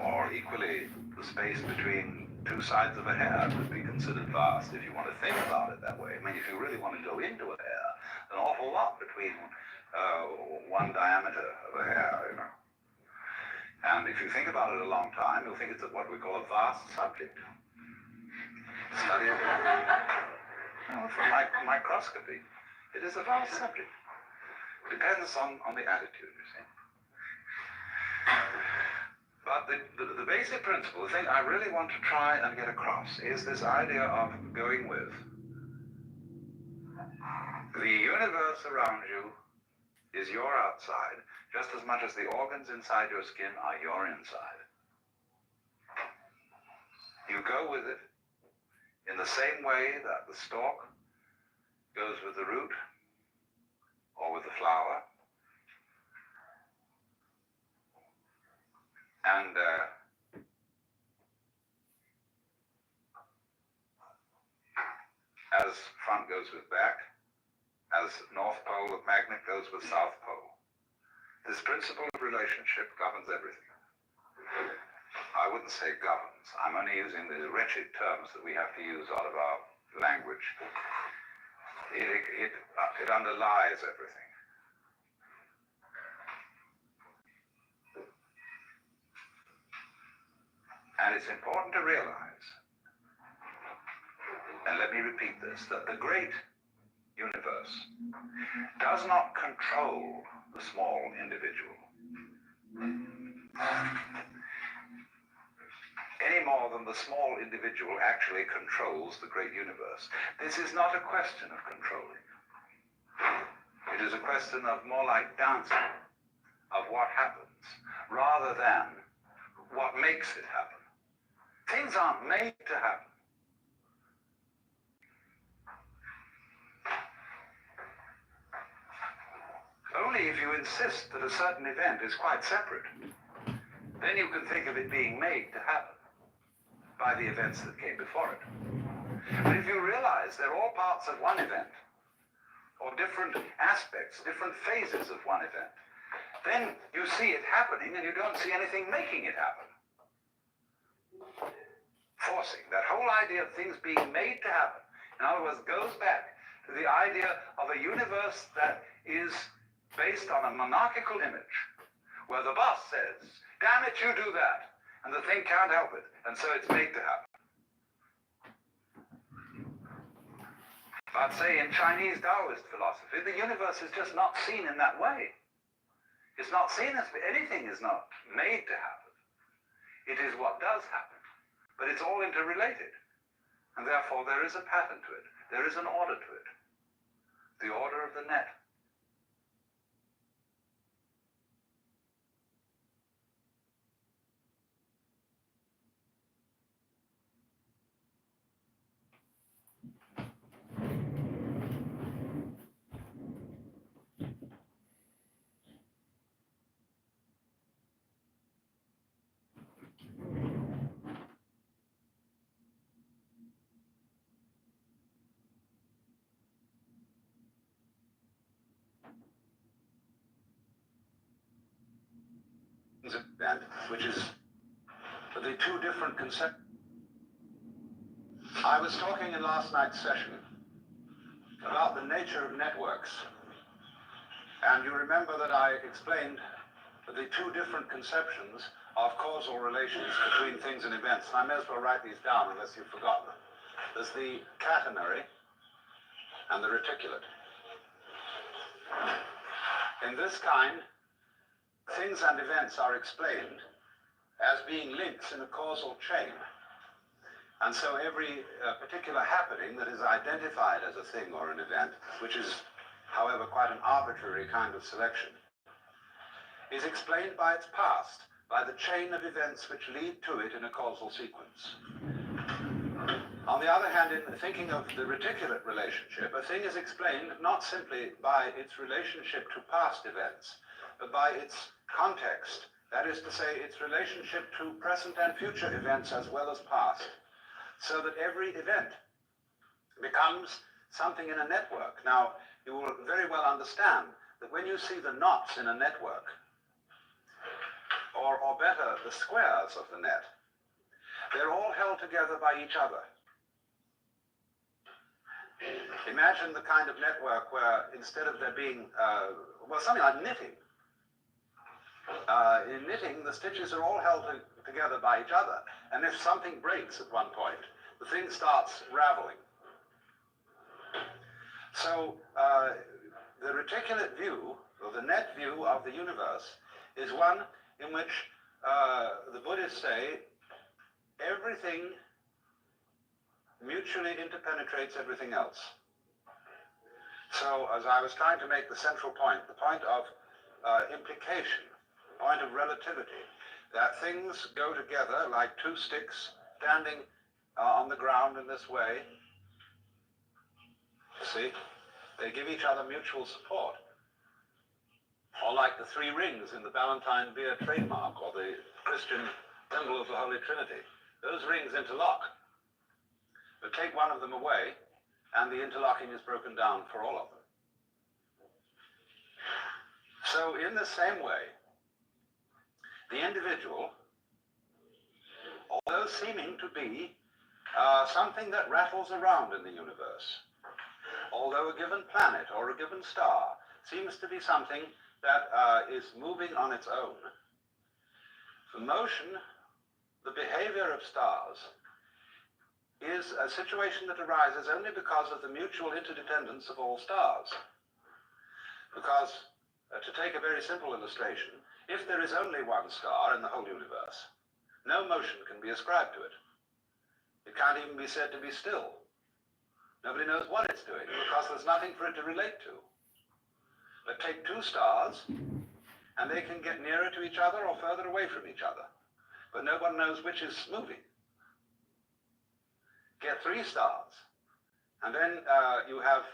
F: Or equally, the space between two sides of a hair could be considered vast if you want to think about it that way. I mean, if you really want to go into a hair, an awful lot between one diameter of a hair, you know. And if you think about it a long time, you'll think it's what we call a vast subject. Study it. Well, from microscopy, it is a vast subject. Depends on the attitude, you see. But the basic principle, the thing I really want to try and get across, is this idea of going with the universe around you is your outside, just as much as the organs inside your skin are your inside. You go with it, in the same way that the stalk goes with the root or with the flower. And as front goes with back, as North Pole of magnet goes with South Pole. This principle of relationship governs everything. I wouldn't say governs. I'm only using the wretched terms that we have to use out of our language. It underlies everything. And it's important to realize, and let me repeat this, that the great universe does not control the small individual any more than the small individual actually controls the great universe. This is not a question of controlling. It is a question of more like dancing, of what happens, rather than what makes it happen. Things aren't made to happen. Only if you insist that a certain event is quite separate, then you can think of it being made to happen by the events that came before it. But if you realize they're all parts of one event, or different aspects, different phases of one event, then you see it happening and you don't see anything making it happen. Forcing, that whole idea of things being made to happen, in other words, goes back to the idea of a universe that is based on a monarchical image, where the boss says, damn it, you do that, and the thing can't help it, and so it's made to happen. But say in Chinese Taoist philosophy, the universe is just not seen in that way. It's not seen as anything is not made to happen. It is what does happen. But it's all interrelated. And therefore there is a pattern to it. There is an order to it. The order of the net. Event, which is the two different concepts. I was talking in last night's session about the nature of networks, and you remember that I explained the two different conceptions of causal relations between things and events. And I may as well write these down unless you've forgotten them. There's the catenary and the reticulate. In this kind, things and events are explained as being links in a causal chain. And so every particular happening that is identified as a thing or an event, which is, however, quite an arbitrary kind of selection, is explained by its past, by the chain of events which lead to it in a causal sequence. On the other hand, in thinking of the reticulate relationship, a thing is explained not simply by its relationship to past events, but by its context, that is to say, its relationship to present and future events as well as past, so that every event becomes something in a network. Now, you will very well understand that when you see the knots in a network, or better, the squares of the net, they're all held together by each other. Imagine the kind of network where instead of there being, something like knitting, in knitting, the stitches are all held together by each other. And if something breaks at one point, the thing starts raveling. So the reticulate view, or the net view of the universe, is one in which the Buddhists say everything mutually interpenetrates everything else. So as I was trying to make the central point, the point of implication, point of relativity, that things go together like two sticks standing are on the ground in this way, you see, they give each other mutual support. Or like the three rings in the Ballantine beer trademark, or the Christian symbol of the Holy Trinity. Those rings interlock. But take one of them away, and the interlocking is broken down for all of them. So in the same way, the individual, although seeming to be something that rattles around in the universe, although a given planet or a given star seems to be something that is moving on its own, the motion, the behavior of stars, is a situation that arises only because of the mutual interdependence of all stars. Because, to take a very simple illustration, if there is only one star in the whole universe, no motion can be ascribed to it. It can't even be said to be still. Nobody knows what it's doing because there's nothing for it to relate to. But take two stars, and they can get nearer to each other or further away from each other. But no one knows which is moving. Get three stars, and then you have,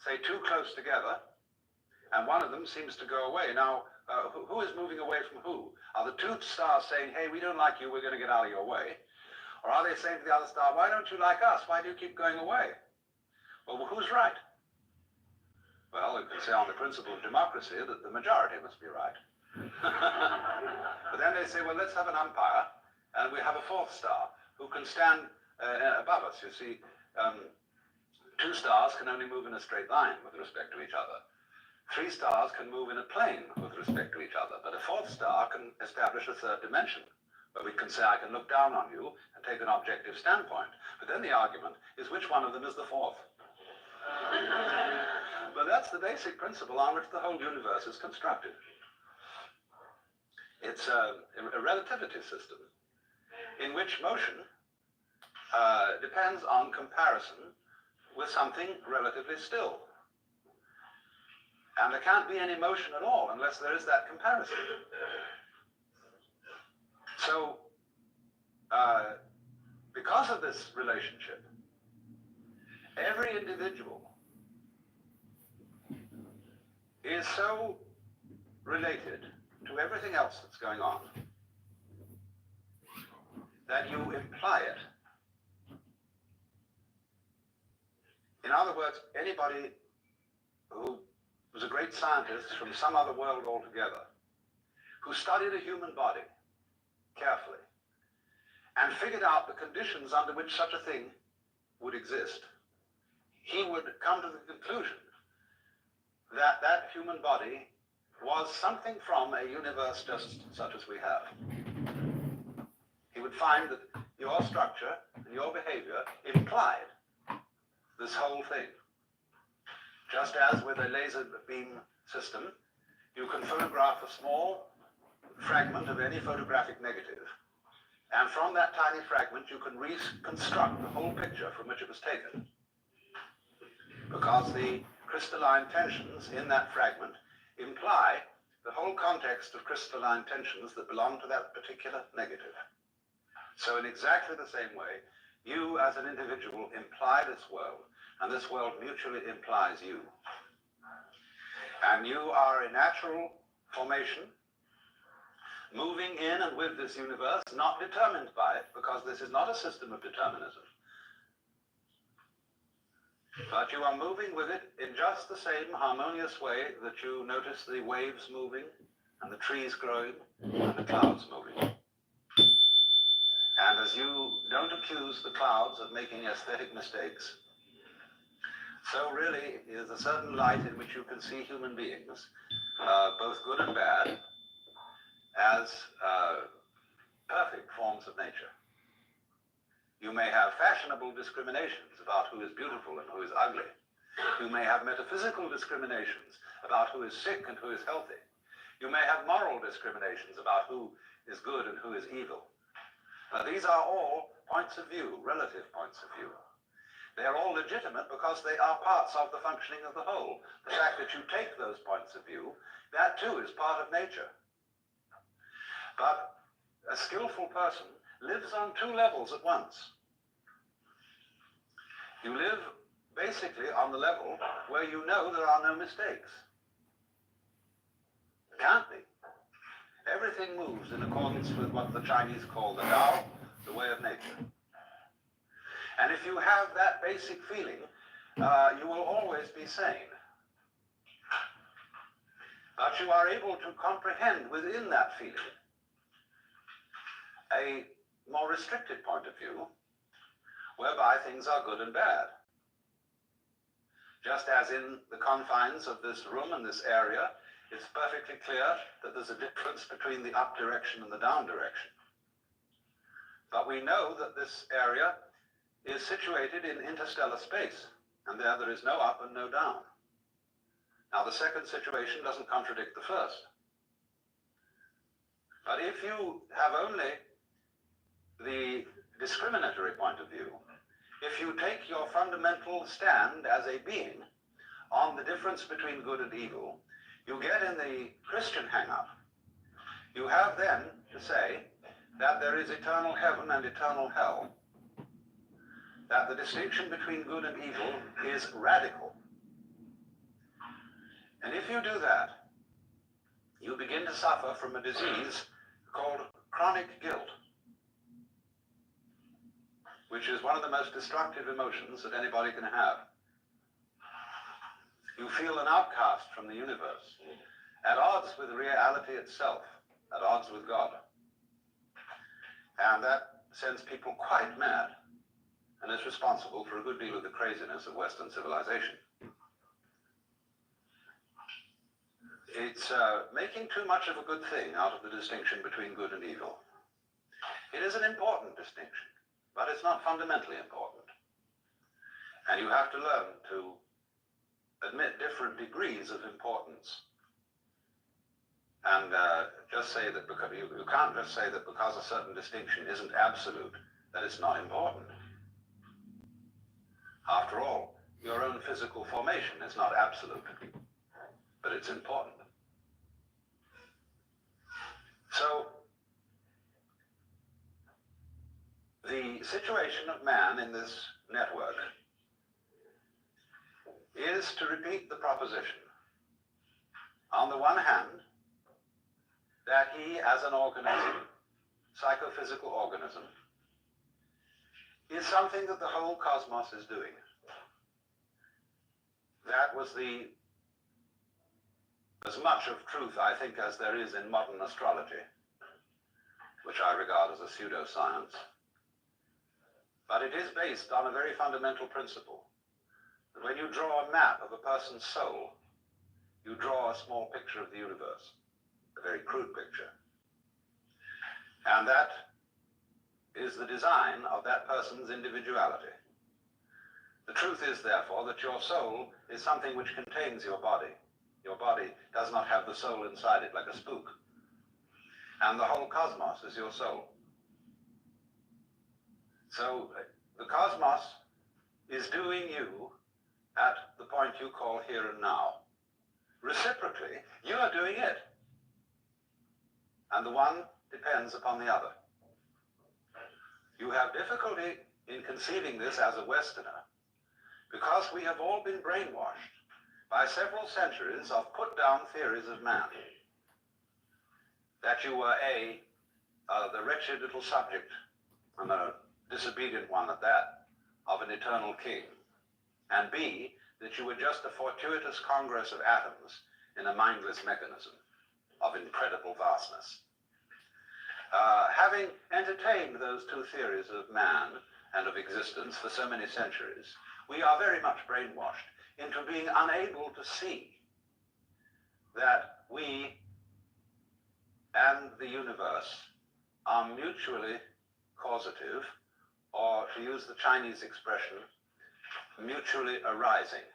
F: say, two close together, and one of them seems to go away. Now, who is moving away from who? Are the two stars saying, hey, we don't like you, we're going to get out of your way? Or are they saying to the other star, why don't you like us? Why do you keep going away? Well, who's right? Well, you can say on the principle of democracy that the majority must be right. But then they say, well, let's have an umpire, and we have a fourth star who can stand above us. You see, two stars can only move in a straight line with respect to each other. Three stars can move in a plane with respect to each other, but a fourth star can establish a third dimension, where we can say, I can look down on you and take an objective standpoint. But then the argument is which one of them is the fourth. But that's the basic principle on which the whole universe is constructed. It's a relativity system in which motion depends on comparison with something relatively still. And there can't be any motion at all unless there is that comparison. So, because of this relationship, every individual is so related to everything else that's going on that you imply it. In other words, anybody who was a great scientist from some other world altogether, who studied a human body carefully and figured out the conditions under which such a thing would exist, he would come to the conclusion that that human body was something from a universe just such as we have. He would find that your structure and your behavior implied this whole thing. Just as with a laser beam system, you can photograph a small fragment of any photographic negative, and from that tiny fragment you can reconstruct the whole picture from which it was taken, because the crystalline tensions in that fragment imply the whole context of crystalline tensions that belong to that particular negative. So in exactly the same way, you as an individual imply this world, and this world mutually implies you. And you are a natural formation, moving in and with this universe, not determined by it, because this is not a system of determinism. But you are moving with it in just the same harmonious way that you notice the waves moving, and the trees growing, and the clouds moving. And as you don't accuse the clouds of making aesthetic mistakes, so really is a certain light in which you can see human beings, both good and bad, as perfect forms of nature. You may have fashionable discriminations about who is beautiful and who is ugly. You may have metaphysical discriminations about who is sick and who is healthy. You may have moral discriminations about who is good and who is evil. These are all points of view, relative points of view. They are all legitimate because they are parts of the functioning of the whole. The fact that you take those points of view, that too is part of nature. But a skillful person lives on two levels at once. You live basically on the level where you know there are no mistakes. Can't be. Everything moves in accordance with what the Chinese call the Tao, the way of nature. And if you have that basic feeling, you will always be sane. But you are able to comprehend within that feeling a more restricted point of view, whereby things are good and bad. Just as in the confines of this room and this area, it's perfectly clear that there's a difference between the up direction and the down direction. But we know that this area is situated in interstellar space, and there is no up and no down. Now, the second situation doesn't contradict the first. But if you have only the discriminatory point of view, if you take your fundamental stand as a being on the difference between good and evil, you get in the Christian hang-up. You have then to say that there is eternal heaven and eternal hell, that the distinction between good and evil is radical. And if you do that, you begin to suffer from a disease called chronic guilt, which is one of the most destructive emotions that anybody can have. You feel an outcast from the universe, at odds with reality itself, at odds with God. And that sends people quite mad, and is responsible for a good deal of the craziness of Western civilization. It's making too much of a good thing out of the distinction between good and evil. It is an important distinction, but it's not fundamentally important. And you have to learn to admit different degrees of importance. And just say that because you can't just say that because a certain distinction isn't absolute, that it's not important. After all, your own physical formation is not absolute, but it's important. So, the situation of man in this network is to repeat the proposition. On the one hand, that he as an organism, psychophysical organism, is something that the whole cosmos is doing. That was as much of truth, I think, as there is in modern astrology, which I regard as a pseudoscience. But it is based on a very fundamental principle. That when you draw a map of a person's soul, you draw a small picture of the universe, a very crude picture. And that is the design of that person's individuality. The truth is, therefore, that your soul is something which contains your body. Your body does not have the soul inside it like a spook. And the whole cosmos is your soul. So the cosmos is doing you at the point you call here and now. Reciprocally, you are doing it. And the one depends upon the other. You have difficulty in conceiving this as a Westerner because we have all been brainwashed by several centuries of put-down theories of man. That you were the wretched little subject, and a disobedient one at that, of an eternal king. And B, that you were just a fortuitous congress of atoms in a mindless mechanism of incredible vastness. Having entertained those two theories of man and of existence for so many centuries, we are very much brainwashed into being unable to see that we and the universe are mutually causative, or to use the Chinese expression, mutually arising.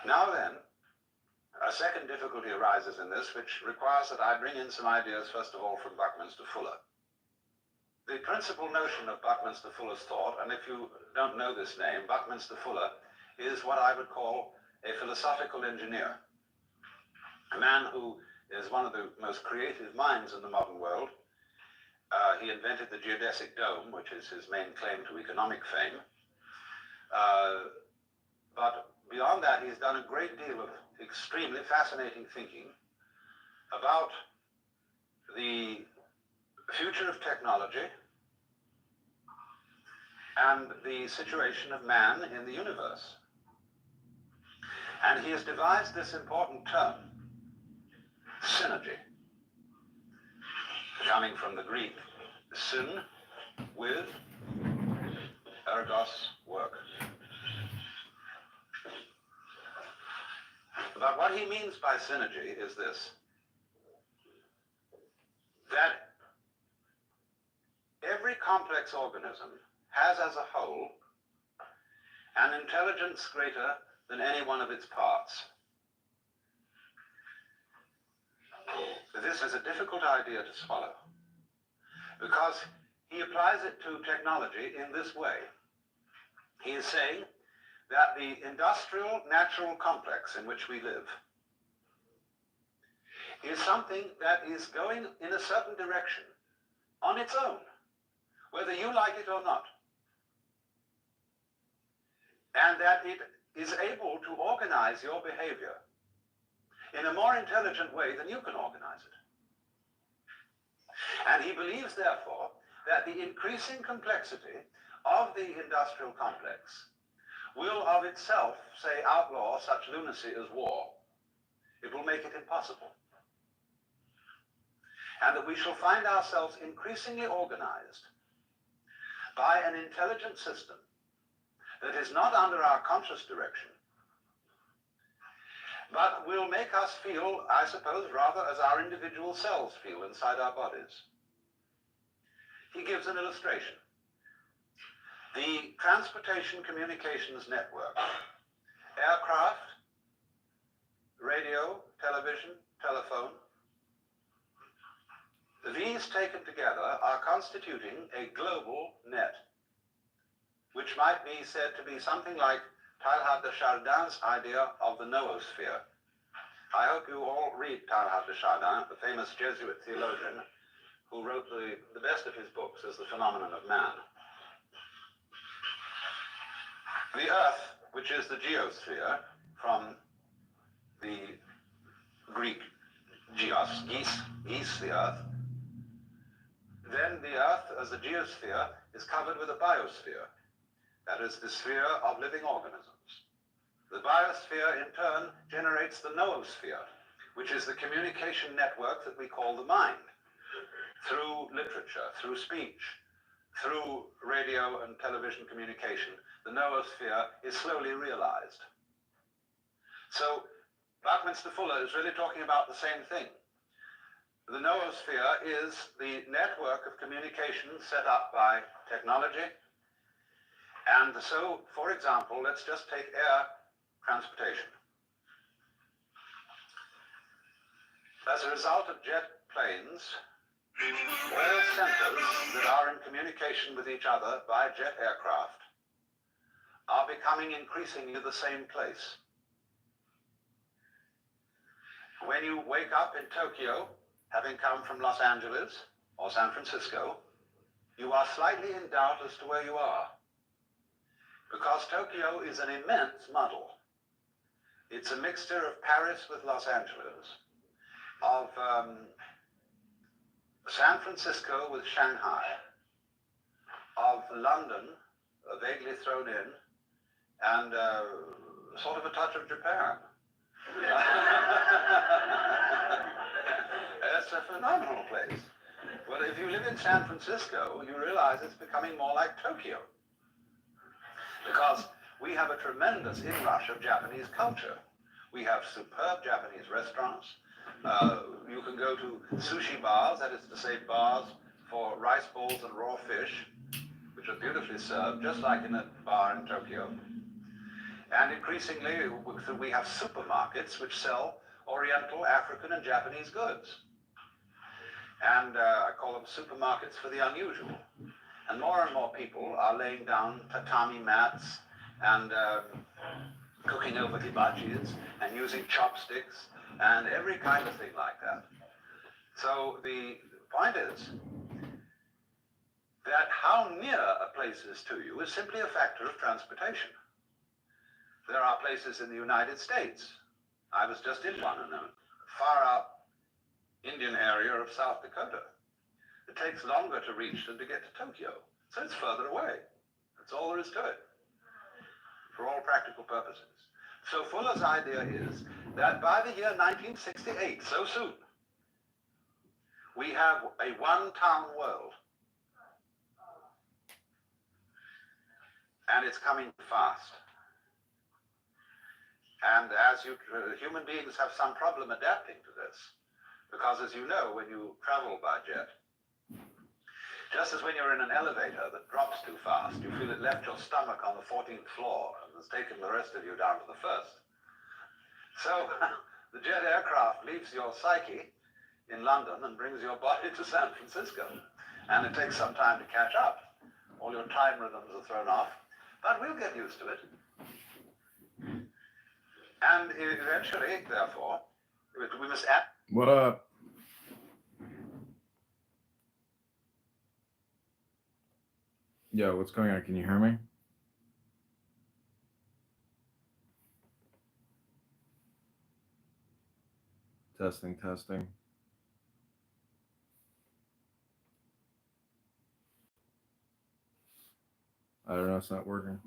F: Now then, a second difficulty arises in this, which requires that I bring in some ideas, first of all, from Buckminster Fuller. The principal notion of Buckminster Fuller's thought, and if you don't know this name, Buckminster Fuller is what I would call a philosophical engineer, a man who is one of the most creative minds in the modern world, He invented the geodesic dome, which is his main claim to economic fame. But beyond that, he's done a great deal of extremely fascinating thinking about the future of technology and the situation of man in the universe. And he has devised this important term, synergy, coming from the Greek, syn, with, ergos, work. But what he means by synergy is this, that every complex organism has as a whole an intelligence greater than any one of its parts. This is a difficult idea to swallow, because he applies it to technology in this way. He is saying that the industrial natural complex in which we live is something that is going in a certain direction on its own, whether you like it or not. And that it is able to organize your behavior in a more intelligent way than you can organize it. And he believes, therefore, that the increasing complexity of the industrial complex will of itself, say, outlaw such lunacy as war. It will make it impossible. And that we shall find ourselves increasingly organized by an intelligent system that is not under our conscious direction, but will make us feel, I suppose, rather as our individual selves feel inside our bodies. He gives an illustration. The transportation communications network, aircraft, radio, television, telephone, these taken together are constituting a global net, which might be said to be something like Teilhard de Chardin's idea of the noosphere. I hope you all read Teilhard de Chardin, the famous Jesuit theologian who wrote the best of his books as The Phenomenon of Man. The Earth, which is the geosphere, from the Greek geos, geese, the Earth, then the Earth, as the geosphere, is covered with a biosphere. That is the sphere of living organisms. The biosphere, in turn, generates the noosphere, which is the communication network that we call the mind, through literature, through speech, through radio and television communication. The noosphere is slowly realized. So Buckminster Fuller is really talking about the same thing. The noosphere is the network of communication set up by technology. And so, for example, let's just take air transportation. As a result of jet planes, all centers that are in communication with each other by jet aircraft are becoming increasingly the same place. When you wake up in Tokyo, having come from Los Angeles or San Francisco, you are slightly in doubt as to where you are, because Tokyo is an immense muddle. It's a mixture of Paris with Los Angeles, of San Francisco with Shanghai, of London, vaguely thrown in, and sort of a touch of Japan. It's a phenomenal place. Well, if you live in San Francisco, you realize it's becoming more like Tokyo, because we have a tremendous inrush of Japanese culture. We have superb Japanese restaurants. You can go to sushi bars, that is to say bars for rice balls and raw fish, which are beautifully served, just like in a bar in Tokyo. And increasingly, we have supermarkets which sell Oriental, African, and Japanese goods. And I call them supermarkets for the unusual. And more people are laying down tatami mats and cooking over hibachis and using chopsticks and every kind of thing like that. So the point is that how near a place is to you is simply a factor of transportation. There are places in the United States. I was just in one in a far out Indian area of South Dakota. It takes longer to reach than to get to Tokyo. So it's further away. That's all there is to it, for all practical purposes. So Fuller's idea is that by the year 1968, so soon, we have a one-town world. And it's coming fast. And as human beings have some problem adapting to this, because as you know, when you travel by jet, just as when you're in an elevator that drops too fast, you feel it left your stomach on the 14th floor and has taken the rest of you down to the first. So the jet aircraft leaves your psyche in London and brings your body to San Francisco. And it takes some time to catch up. All your time rhythms are thrown off, but we'll get used to it. And eventually, therefore, we must add.
A: What up? Yo, what's going on? Can you hear me? Testing, testing. I don't know, it's not working.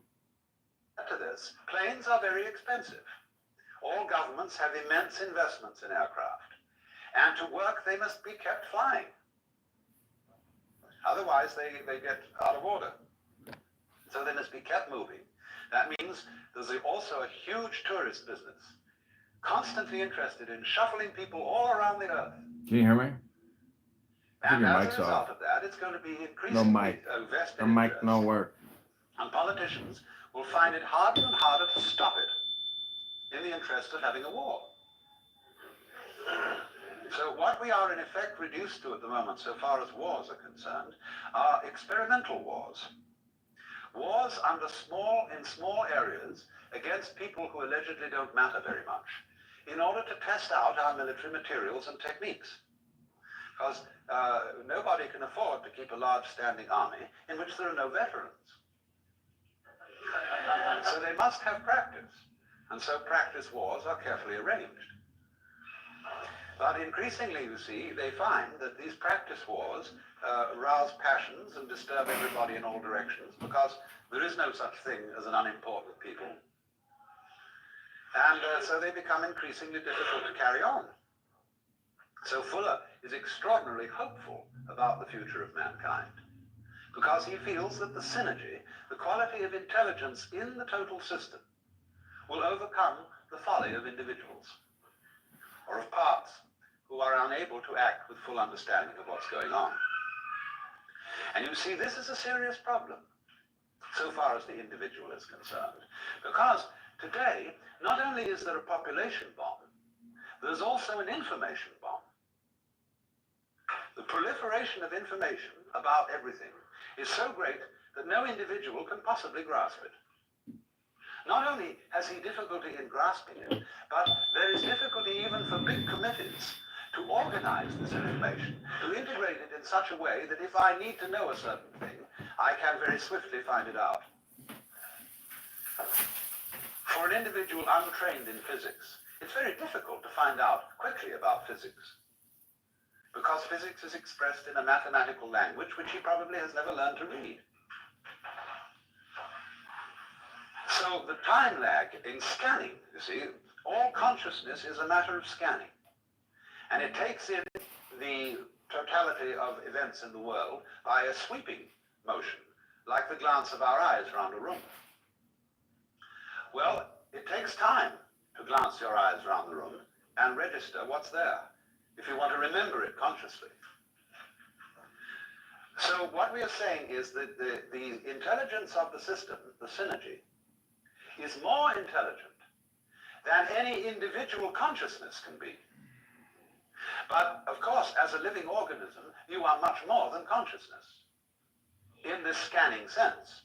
F: To this, planes are very expensive. All governments have immense investments in aircraft. And to work, they must be kept flying. Otherwise, they get out of order. So they must be kept moving. That means there's also a huge tourist business, constantly interested in shuffling people all around the earth.
A: Can you hear me?
F: And
A: your
F: as
A: mic's
F: a result
A: off.
F: of that, it's going to be
A: No
F: increasingly
A: mic.
F: vested
A: The mic
F: interest.
A: no work.
F: And politicians will find it harder and harder to stop it in the interest of having a war. So what we are in effect reduced to at the moment, so far as wars are concerned, are experimental wars. Wars in small areas against people who allegedly don't matter very much, in order to test out our military materials and techniques. Because nobody can afford to keep a large standing army in which there are no veterans. So they must have practice. And so practice wars are carefully arranged. But increasingly, you see, they find that these practice wars rouse passions and disturb everybody in all directions, because there is no such thing as an unimportant people. And so they become increasingly difficult to carry on. So Fuller is extraordinarily hopeful about the future of mankind, because he feels that the synergy, the quality of intelligence in the total system, will overcome the folly of individuals, or of parts, who are unable to act with full understanding of what's going on. And you see, this is a serious problem, so far as the individual is concerned, because today, not only is there a population bomb, there's also an information bomb. The proliferation of information about everything is so great that no individual can possibly grasp it. Not only has he difficulty in grasping it, but there is difficulty even for big committees to organize this information, to integrate it in such a way that if I need to know a certain thing, I can very swiftly find it out. For an individual untrained in physics, it's very difficult to find out quickly about physics, because physics is expressed in a mathematical language which he probably has never learned to read. So the time lag in scanning, you see, all consciousness is a matter of scanning. And it takes in the totality of events in the world by a sweeping motion, like the glance of our eyes around a room. Well, it takes time to glance your eyes around the room and register what's there, if you want to remember it consciously. So what we are saying is that the intelligence of the system, the synergy, is more intelligent than any individual consciousness can be. But, of course, as a living organism, you are much more than consciousness in this scanning sense,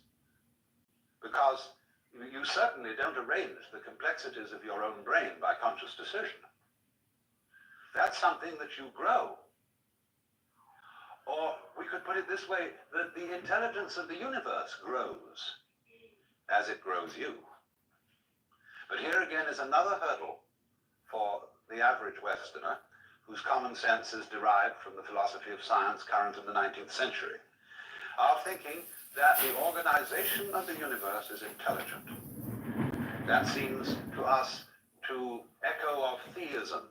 F: because you certainly don't arrange the complexities of your own brain by conscious decision. That's something that you grow. Or we could put it this way, that the intelligence of the universe grows as it grows you. But here again is another hurdle for the average Westerner whose common sense is derived from the philosophy of science current in the 19th century, our thinking that the organization of the universe is intelligent. That seems to us to echo of theism,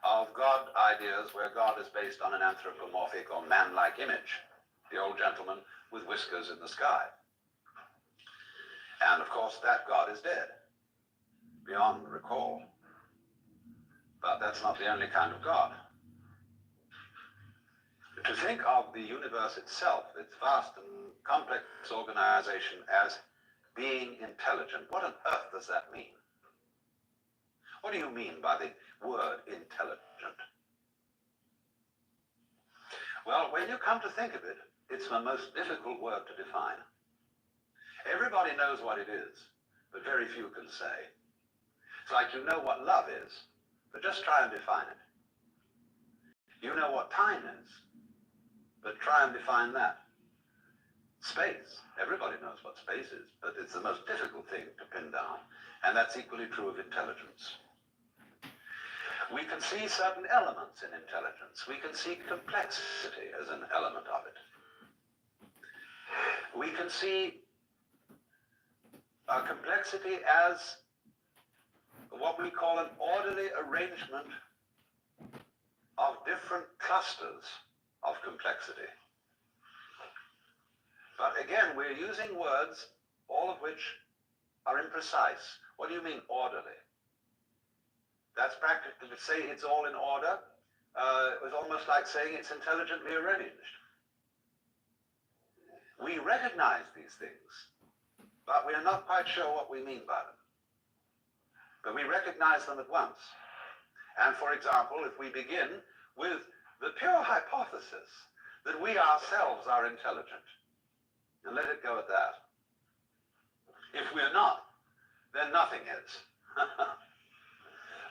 F: of God ideas where God is based on an anthropomorphic or man-like image, the old gentleman with whiskers in the sky. And of course that God is dead, beyond recall. But that's not the only kind of God. To think of the universe itself, its vast and complex organization, as being intelligent, what on earth does that mean? What do you mean by the word intelligent? Well, when you come to think of it, it's the most difficult word to define. Everybody knows what it is, but very few can say. It's like you know what love is, but just try and define it. You know what time is, but try and define that. Space, everybody knows what space is, but it's the most difficult thing to pin down, and that's equally true of intelligence. We can see certain elements in intelligence. We can see complexity as an element of it. We can see complexity as what we call an orderly arrangement of different clusters of complexity. But again, we're using words, all of which are imprecise. What do you mean orderly? That's practically to say it's all in order. It was almost like saying it's intelligently arranged. We recognize these things, but we are not quite sure what we mean by them. But we recognize them at once. And for example, if we begin with the pure hypothesis that we ourselves are intelligent, and let it go at that. If we're not, then nothing is.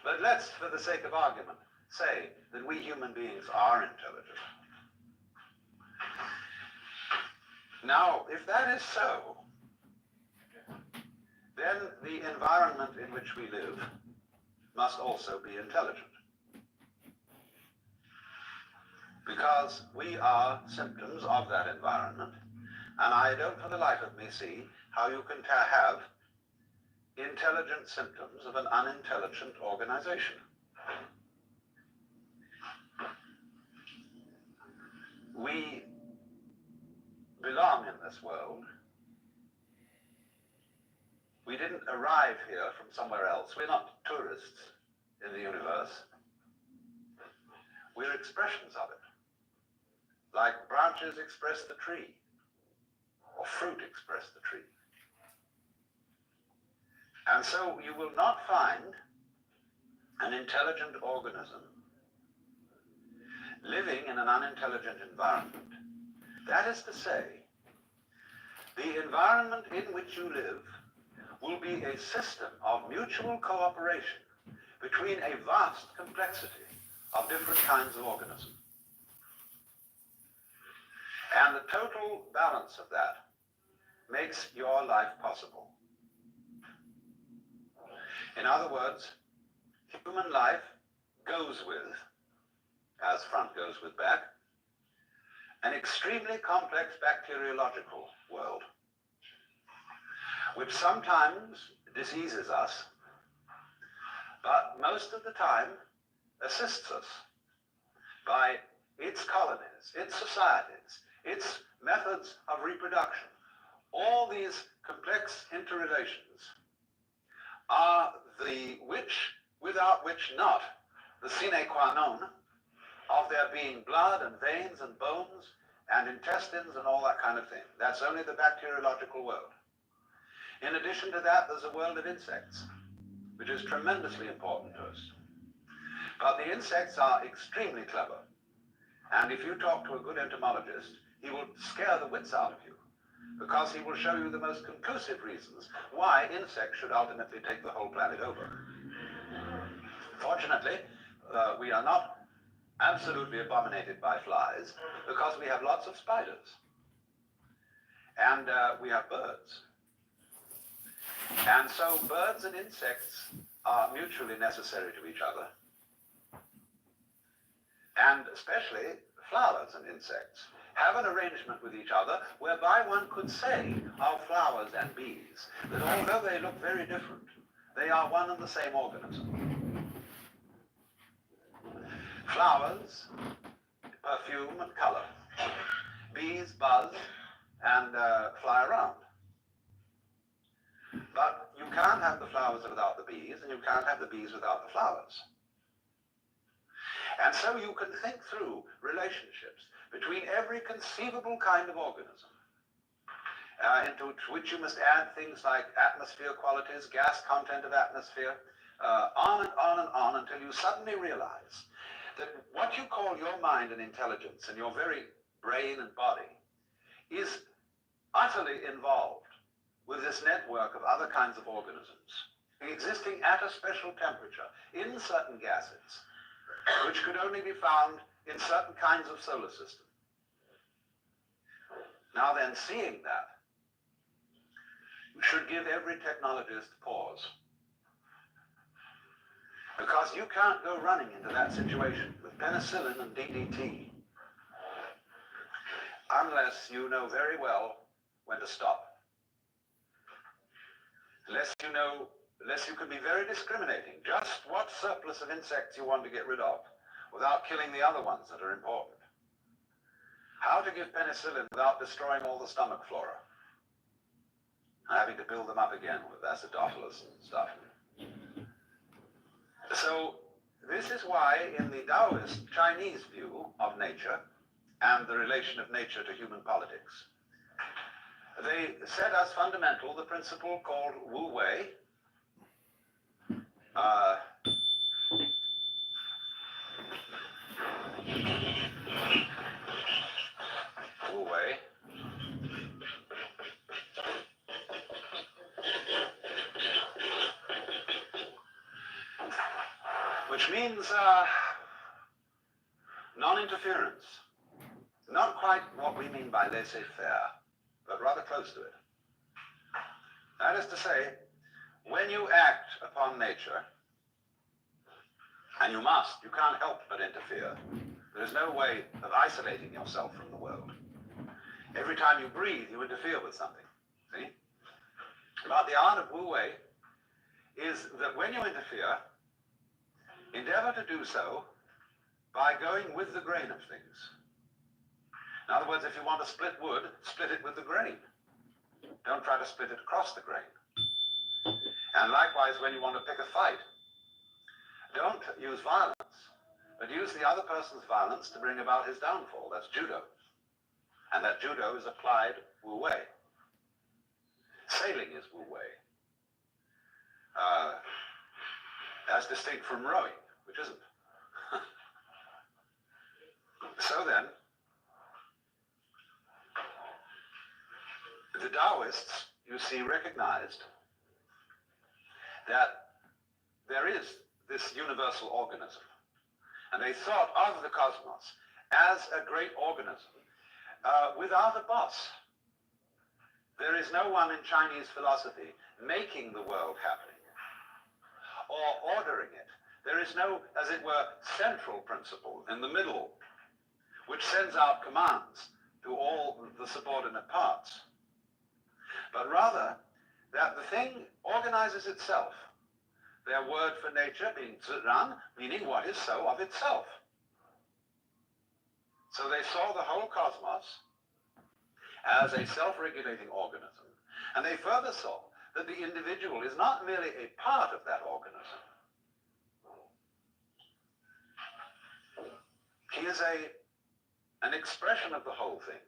F: But let's, for the sake of argument, say that we human beings are intelligent. Now, if that is so, then the environment in which we live must also be intelligent. Because we are symptoms of that environment, and I don't for the life of me see how you can have intelligent symptoms of an unintelligent organization. We belong in this world. We didn't arrive here from somewhere else. We're not tourists in the universe. We're expressions of it. Like branches express the tree, or fruit express the tree. And so you will not find an intelligent organism living in an unintelligent environment. That is to say, the environment in which you live will be a system of mutual cooperation between a vast complexity of different kinds of organisms. And the total balance of that makes your life possible. In other words, human life goes with, as front goes with back, an extremely complex bacteriological world, which sometimes diseases us, but most of the time assists us by its colonies, its societies, its methods of reproduction. All these complex interrelations are the which, without which not, the sine qua non of there being blood and veins and bones and intestines and all that kind of thing. That's only the bacteriological world. In addition to that, there's a world of insects, which is tremendously important to us. But the insects are extremely clever. And if you talk to a good entomologist, he will scare the wits out of you, because he will show you the most conclusive reasons why insects should ultimately take the whole planet over. Fortunately, we are not absolutely abominated by flies because we have lots of spiders. And we have birds. And so birds and insects are mutually necessary to each other. And especially flowers and insects have an arrangement with each other whereby one could say of flowers and bees that although they look very different, they are one and the same organism. Flowers perfume and color. Bees buzz and fly around. But you can't have the flowers without the bees, and you can't have the bees without the flowers. And so you can think through relationships between every conceivable kind of organism, into which you must add things like atmosphere qualities, gas content of atmosphere, on and on and on until you suddenly realize that what you call your mind and intelligence and your very brain and body is utterly involved with this network of other kinds of organisms existing at a special temperature in certain gases, which could only be found in certain kinds of solar system. Now then, seeing that should give every technologist pause. Because you can't go running into that situation with penicillin and DDT unless you know very well when to stop. Unless you can be very discriminating, just what surplus of insects you want to get rid of without killing the other ones that are important. How to give penicillin without destroying all the stomach flora. Having to build them up again with acidophilus and stuff. So this is why in the Taoist Chinese view of nature and the relation of nature to human politics, they set as fundamental the principle called Wu Wei. Wu Wei. Which means non-interference. Not quite what we mean by laissez-faire, but rather close to it. That is to say, when you act upon nature, and you can't help but interfere. There is no way of isolating yourself from the world. Every time you breathe, you interfere with something. See? But the art of Wu Wei is that when you interfere, endeavor to do so by going with the grain of things. In other words, if you want to split wood, split it with the grain. Don't try to split it across the grain. And likewise, when you want to pick a fight, don't use violence, but use the other person's violence to bring about his downfall. That's judo. And that judo is applied Wu Wei. Sailing is Wu Wei. As distinct from rowing, which isn't. So then, the Taoists, you see, recognized that there is this universal organism. And they thought of the cosmos as a great organism without a boss. There is no one in Chinese philosophy making the world happening or ordering it. There is no, as it were, central principle in the middle, which sends out commands to all the subordinate parts. But rather, that the thing organizes itself. Their word for nature being zhiran, meaning what is so of itself. So they saw the whole cosmos as a self-regulating organism. And they further saw that the individual is not merely a part of that organism. He is an expression of the whole thing.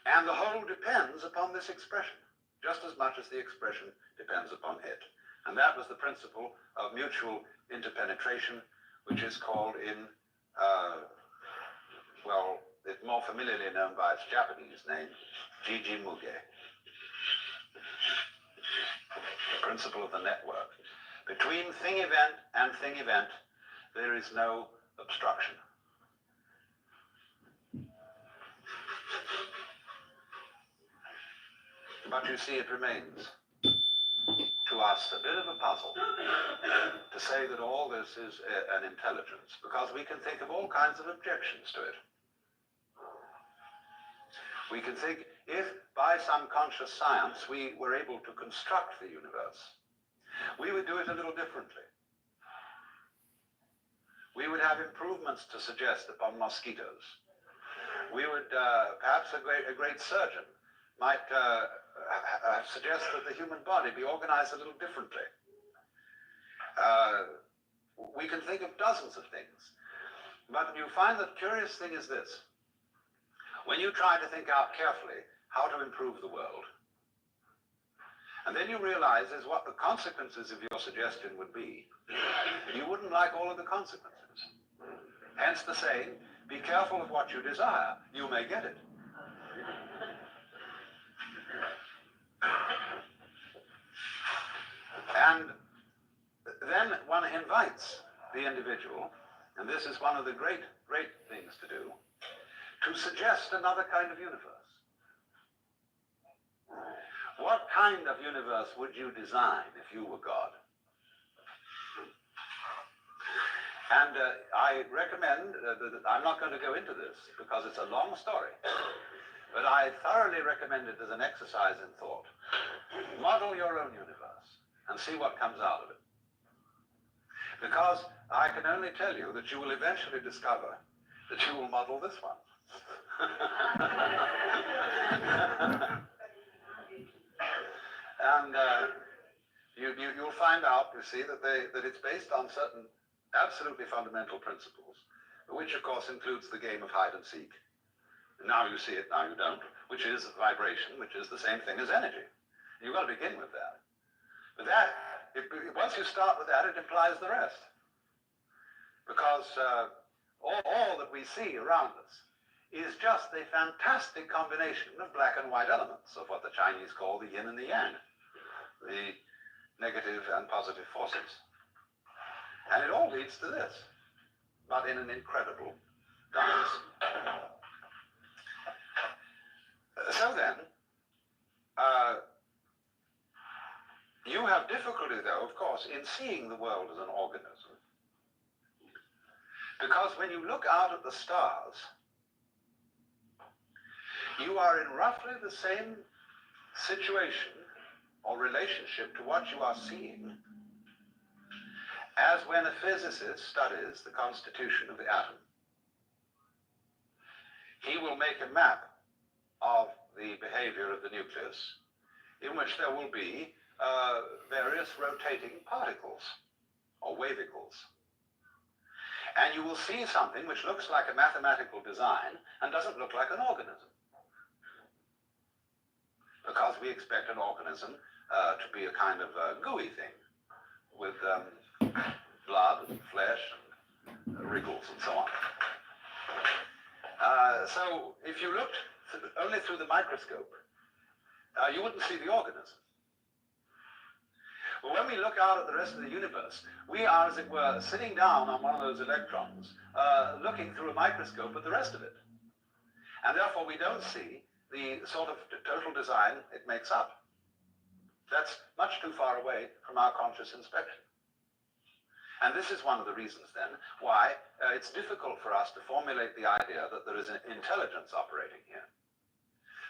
F: And the whole depends upon this expression, just as much as the expression depends upon it. And that was the principle of mutual interpenetration, which is called in, it's more familiarly known by its Japanese name, Jiji Muge. The principle of the network. Between thing event and thing event, there is no obstruction. But you see, it remains to us a bit of a puzzle to say that all this is an intelligence, because we can think of all kinds of objections to it. We can think, if by some conscious science we were able to construct the universe, we would do it a little differently. We would have improvements to suggest upon mosquitoes. We would, perhaps a great surgeon might suggest that the human body be organized a little differently. We can think of dozens of things. But you find the curious thing is this. When you try to think out carefully how to improve the world, and then you realize is what the consequences of your suggestion would be, you wouldn't like all of the consequences. Hence the saying, be careful of what you desire, you may get it. And then one invites the individual, and this is one of the great things to do, to suggest another kind of universe. What kind of universe would you design if you were God? And I recommend, I'm not going to go into this because it's a long story, but I thoroughly recommend it as an exercise in thought. Model your own universe and see what comes out of it. Because I can only tell you that you will eventually discover that you will model this one. And you'll find out, you see, that it's based on certain absolutely fundamental principles, which of course includes the game of hide and seek. Now you see it, now you don't, which is vibration, which is the same thing as energy. You've got to begin with that. But once you start with that, it implies the rest. Because all that we see around us is just a fantastic combination of black and white elements of what the Chinese call the yin and the yang, the negative and positive forces. And it all leads to this, but in an incredible dance. So then, you have difficulty, though, of course, in seeing the world as an organism. Because when you look out at the stars, you are in roughly the same situation or relationship to what you are seeing as when a physicist studies the constitution of the atom. He will make a map of the behavior of the nucleus in which there will be various rotating particles or wavicles. And you will see something which looks like a mathematical design and doesn't look like an organism. Because we expect an organism to be a kind of gooey thing with blood and flesh and wriggles and so on. So if you looked only through the microscope, you wouldn't see the organism. But when we look out at the rest of the universe, we are, as it were, sitting down on one of those electrons, looking through a microscope at the rest of it. And therefore we don't see the sort of total design it makes up. That's much too far away from our conscious inspection. And this is one of the reasons, then, why it's difficult for us to formulate the idea that there is an intelligence operating here.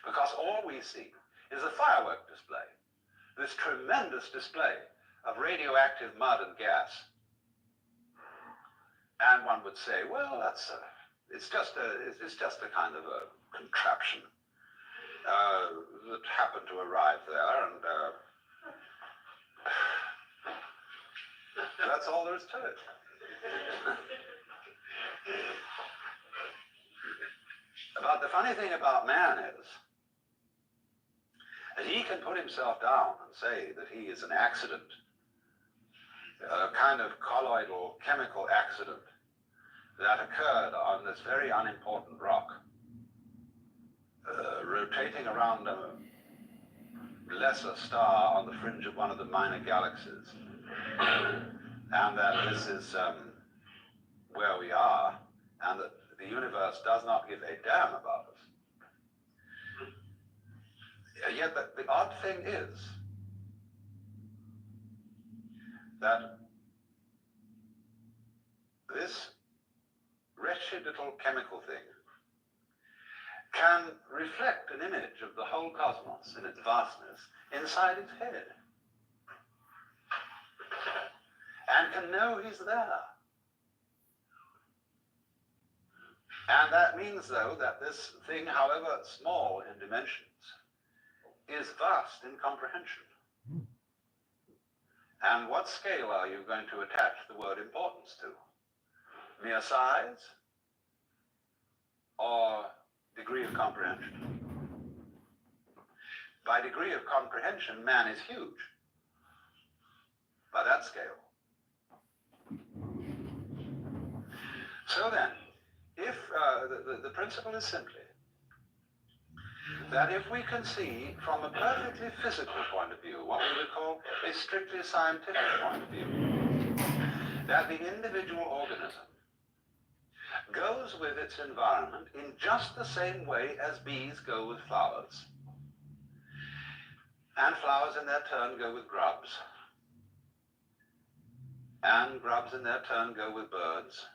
F: Because all we see is a firework display, this tremendous display of radioactive mud and gas. And one would say, well, it's just a kind of a contraption that happened to arrive there, and that's all there is to it. But the funny thing about man is that he can put himself down and say that he is an accident, a kind of colloidal chemical accident that occurred on this very unimportant rock, rotating around a lesser star on the fringe of one of the minor galaxies. And that this is where we are and that the universe does not give a damn about us. Yet the odd thing is that this wretched little chemical thing can reflect an image of the whole cosmos in its vastness inside its head, and can know he's there. And that means, though, that this thing, however small in dimensions, is vast in comprehension. And what scale are you going to attach the word importance to? Mere size or degree of comprehension? By degree of comprehension, man is huge. By that scale. So then, if the principle is simply that if we can see from a perfectly physical point of view, what we would call a strictly scientific point of view, that the individual organism goes with its environment in just the same way as bees go with flowers, and flowers in their turn go with grubs, and grubs in their turn go with birds,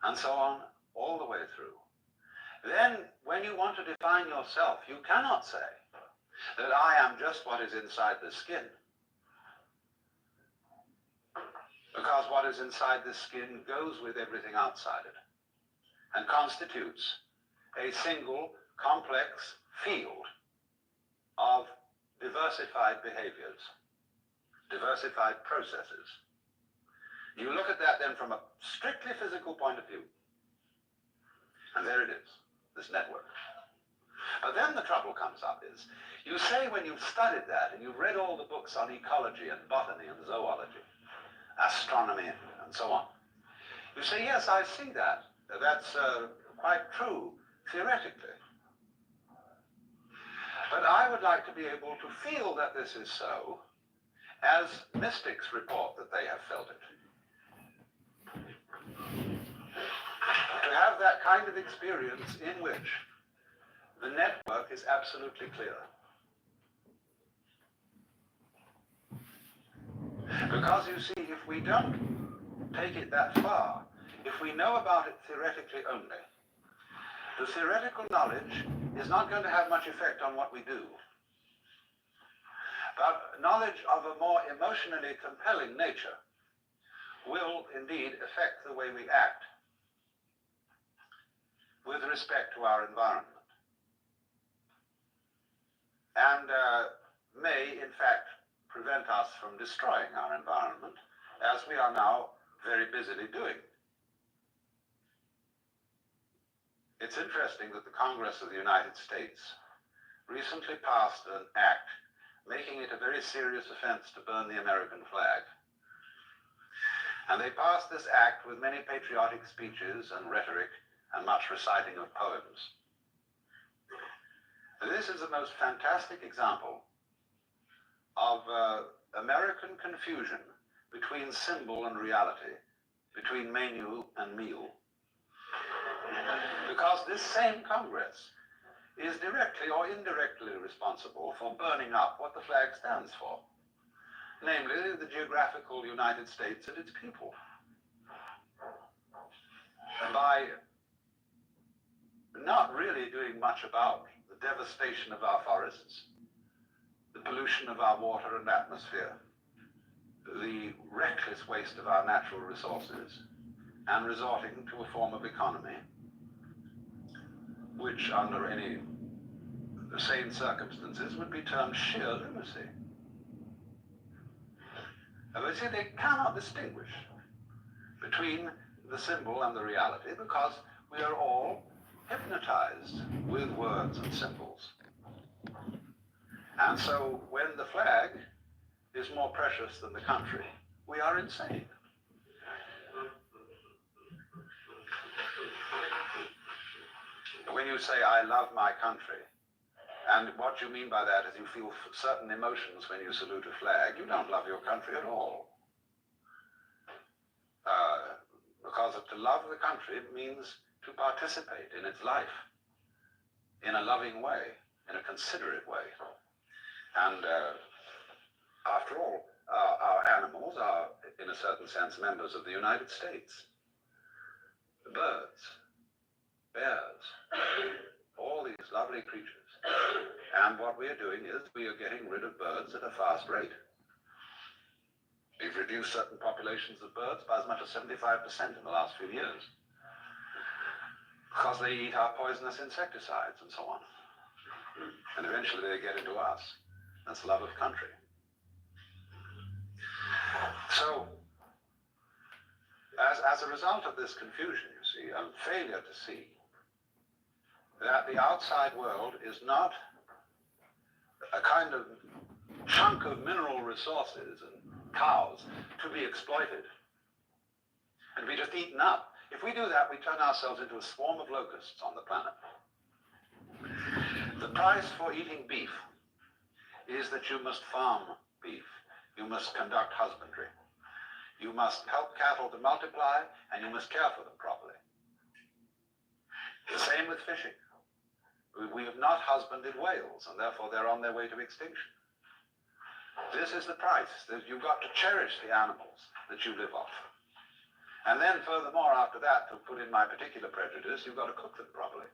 F: and so on all the way through, then when you want to define yourself, you cannot say that I am just what is inside the skin. Because what is inside the skin goes with everything outside it and constitutes a single complex field of diversified behaviors, diversified processes. You look at that then from a strictly physical point of view, and there it is, this network. But then the trouble comes up is, you say when you've studied that and you've read all the books on ecology and botany and zoology, astronomy and so on, you say, yes, I see that. That's quite true, theoretically. But I would like to be able to feel that this is so, as mystics report that they have felt it. To have that kind of experience in which the network is absolutely clear. Because you see, if we don't take it that far, if we know about it theoretically only, the theoretical knowledge is not going to have much effect on what we do. But knowledge of a more emotionally compelling nature will indeed affect the way we act with respect to our environment. And may, in fact, prevent us from destroying our environment, as we are now very busily doing. It's interesting that the Congress of the United States recently passed an act making it a very serious offense to burn the American flag. And they passed this act with many patriotic speeches and rhetoric and much reciting of poems. This is the most fantastic example of American confusion between symbol and reality, between menu and meal. Because this same Congress is directly or indirectly responsible for burning up what the flag stands for, namely the geographical United States and its people. By not really doing much about the devastation of our forests, the pollution of our water and atmosphere, the reckless waste of our natural resources, and resorting to a form of economy which under any sane circumstances would be termed sheer lunacy. And they say they cannot distinguish between the symbol and the reality because we are all hypnotized with words and symbols. And so when the flag is more precious than the country, we are insane. When you say, I love my country, and what you mean by that is you feel certain emotions when you salute a flag, you don't love your country at all. because to love the country means to participate in its life in a loving way, in a considerate way. And after all, our animals are, in a certain sense, members of the United States. The birds, bears, all these lovely creatures. And what we are doing is we are getting rid of birds at a fast rate. We've reduced certain populations of birds by as much as 75% in the last few years, because they eat our poisonous insecticides and so on. And eventually they get into us. That's love of country. So, as a result of this confusion, you see, a failure to see that the outside world is not a kind of chunk of mineral resources and cows to be exploited and to be just eaten up. If we do that, we turn ourselves into a swarm of locusts on the planet. The price for eating beef is that you must farm beef. You must conduct husbandry. You must help cattle to multiply, and you must care for them properly. The same with fishing. We have not husbanded whales, and therefore they're on their way to extinction. This is the price. You've got to cherish the animals that you live off. And then furthermore, after that, to put in my particular prejudice, you've got to cook them properly.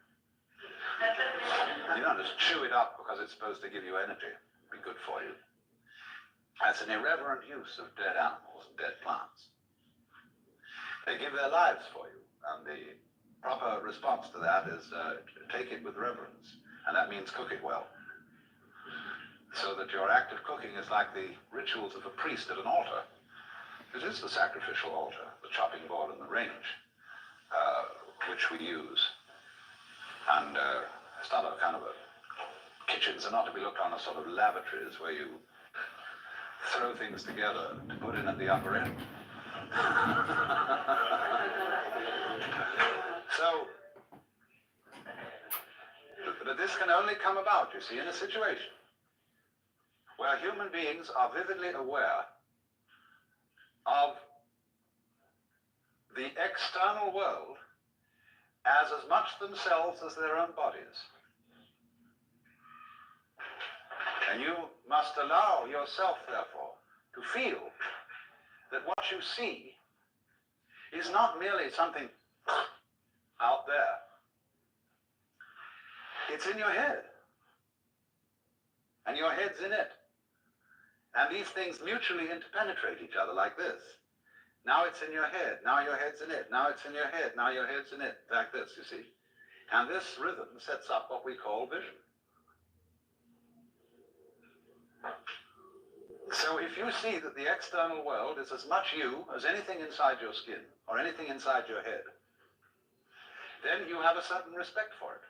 F: You don't just chew it up because it's supposed to give you energy, be good for you. That's an irreverent use of dead animals and dead plants. They give their lives for you, and the proper response to that is take it with reverence, and that means cook it well. So that your act of cooking is like the rituals of a priest at an altar. It is the sacrificial altar, the chopping board and the range, which we use. And it's not a kind of a... Kitchens are not to be looked on as sort of lavatories where you throw things together to put in at the upper end. So, but this can only come about, you see, in a situation where human beings are vividly aware of the external world as much themselves as their own bodies. And you must allow yourself, therefore, to feel that what you see is not merely something out there. It's in your head. And your head's in it. And these things mutually interpenetrate each other like this. Now it's in your head, now your head's in it, now it's in your head, now your head's in it, like this, you see. And this rhythm sets up what we call vision. So if you see that the external world is as much you as anything inside your skin, or anything inside your head, then you have a certain respect for it.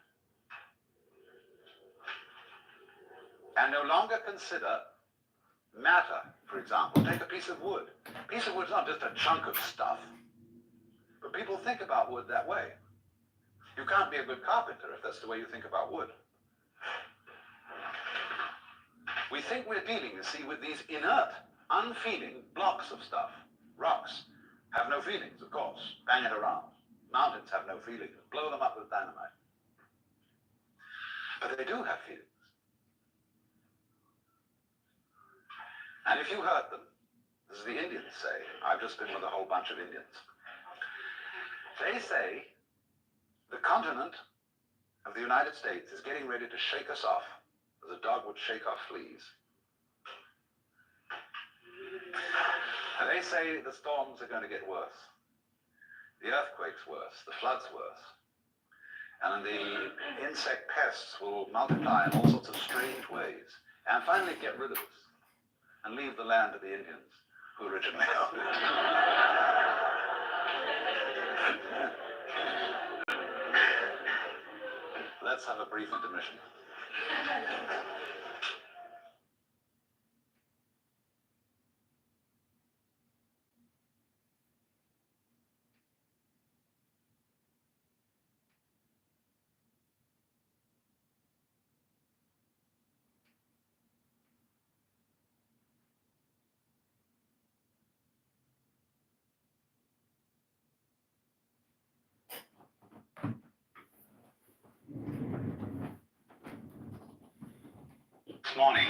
F: And no longer consider matter, for example. Take a piece of wood. A piece of wood's not just a chunk of stuff. But people think about wood that way. You can't be a good carpenter if that's the way you think about wood. We think we're dealing, you see, with these inert, unfeeling blocks of stuff. Rocks have no feelings, of course. Bang it around. Mountains have no feelings. Blow them up with dynamite. But they do have feelings. And if you hurt them, as the Indians say, I've just been with a whole bunch of Indians, they say the continent of the United States is getting ready to shake us off, as a dog would shake off fleas. And they say the storms are going to get worse, the earthquakes worse, the floods worse, and the insect pests will multiply in all sorts of strange ways, and finally get rid of us and leave the land to the Indians who originally owned it. Let's have a brief intermission. this morning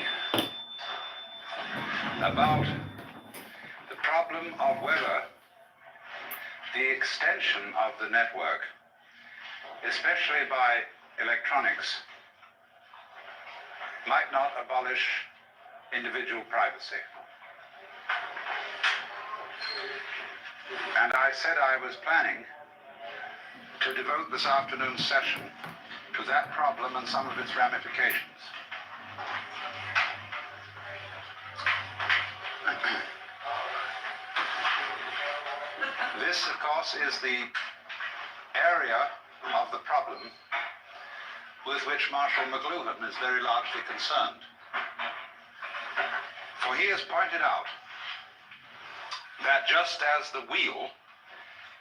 F: about the problem of whether the extension of the network, especially by electronics, might not abolish individual privacy. And I said I was planning to devote this afternoon's session to that problem and some of its ramifications. This, of course, is the area of the problem with which Marshall McLuhan is very largely concerned. For he has pointed out that just as the wheel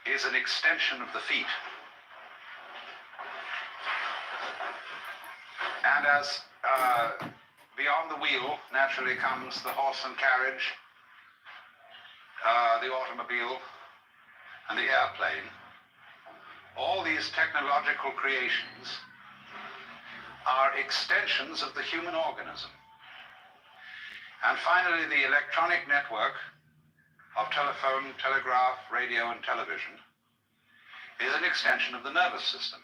F: is an extension of the feet, and as beyond the wheel naturally comes the horse and carriage, the automobile, and the airplane, all these technological creations are extensions of the human organism. And finally, the electronic network of telephone, telegraph, radio, and television is an extension of the nervous system.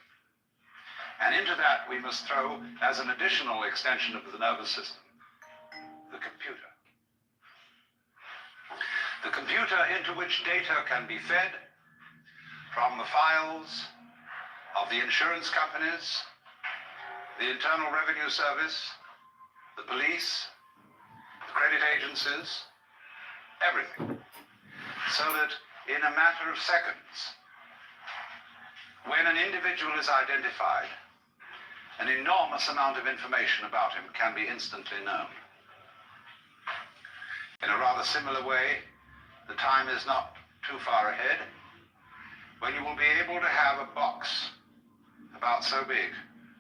F: And into that we must throw, as an additional extension of the nervous system, the computer. The computer into which data can be fed from the files of the insurance companies, the Internal Revenue Service, the police, the credit agencies, everything. So that in a matter of seconds, when an individual is identified, an enormous amount of information about him can be instantly known. In a rather similar way, the time is not too far ahead when you will be able to have a box about so big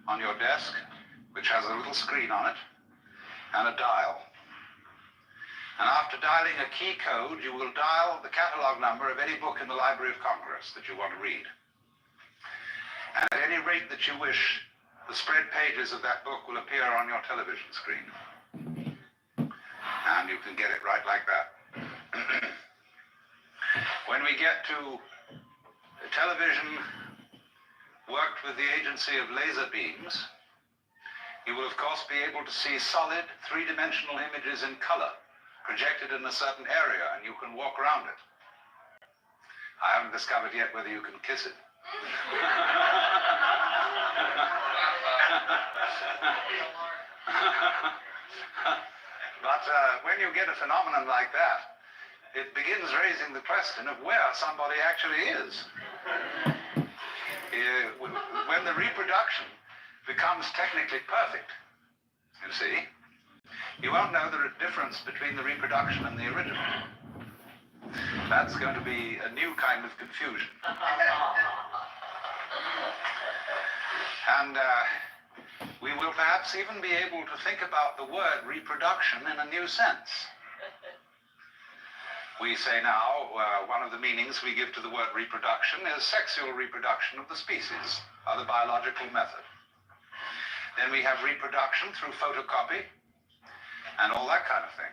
F: on your desk, which has a little screen on it and a dial. And after dialing a key code, you will dial the catalog number of any book in the Library of Congress that you want to read. And at any rate that you wish, the spread pages of that book will appear on your television screen. And you can get it right like that. When we get to television worked with the agency of laser beams, you will of course be able to see solid three-dimensional images in color projected in a certain area, and you can walk around it. I haven't discovered yet whether you can kiss it. But when you get a phenomenon like that, it begins raising the question of where somebody actually is. When the reproduction becomes technically perfect, you see, you won't know the difference between the reproduction and the original. That's going to be a new kind of confusion. And we will perhaps even be able to think about the word reproduction in a new sense. We say now, one of the meanings we give to the word reproduction is sexual reproduction of the species, or the biological method. Then we have reproduction through photocopy, and all that kind of thing.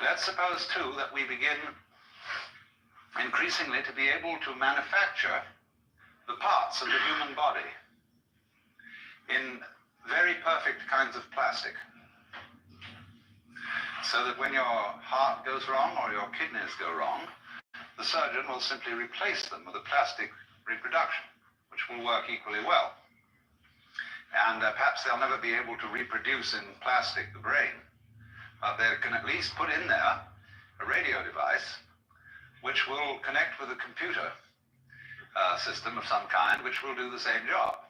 F: Let's suppose, too, that we begin increasingly to be able to manufacture the parts of the human body in very perfect kinds of plastic. So that when your heart goes wrong or your kidneys go wrong, the surgeon will simply replace them with a plastic reproduction, which will work equally well. And perhaps they'll never be able to reproduce in plastic the brain, but they can at least put in there a radio device which will connect with a computer system of some kind, which will do the same job.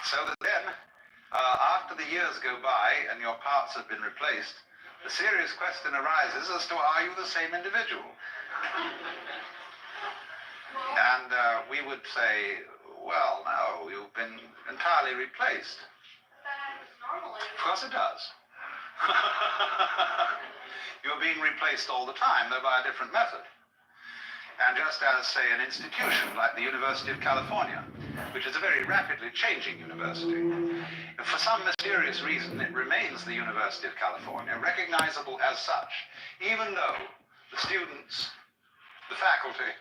F: So that then, after the years go by and your parts have been replaced, the serious question arises as to, are you the same individual? And we would say, well, no, you've been entirely replaced. Of course it does. You're being replaced all the time, though by a different method. And just as, say, an institution like the University of California which is a very rapidly changing university. For some mysterious reason, it remains the University of California, recognizable as such, even though the students, the faculty,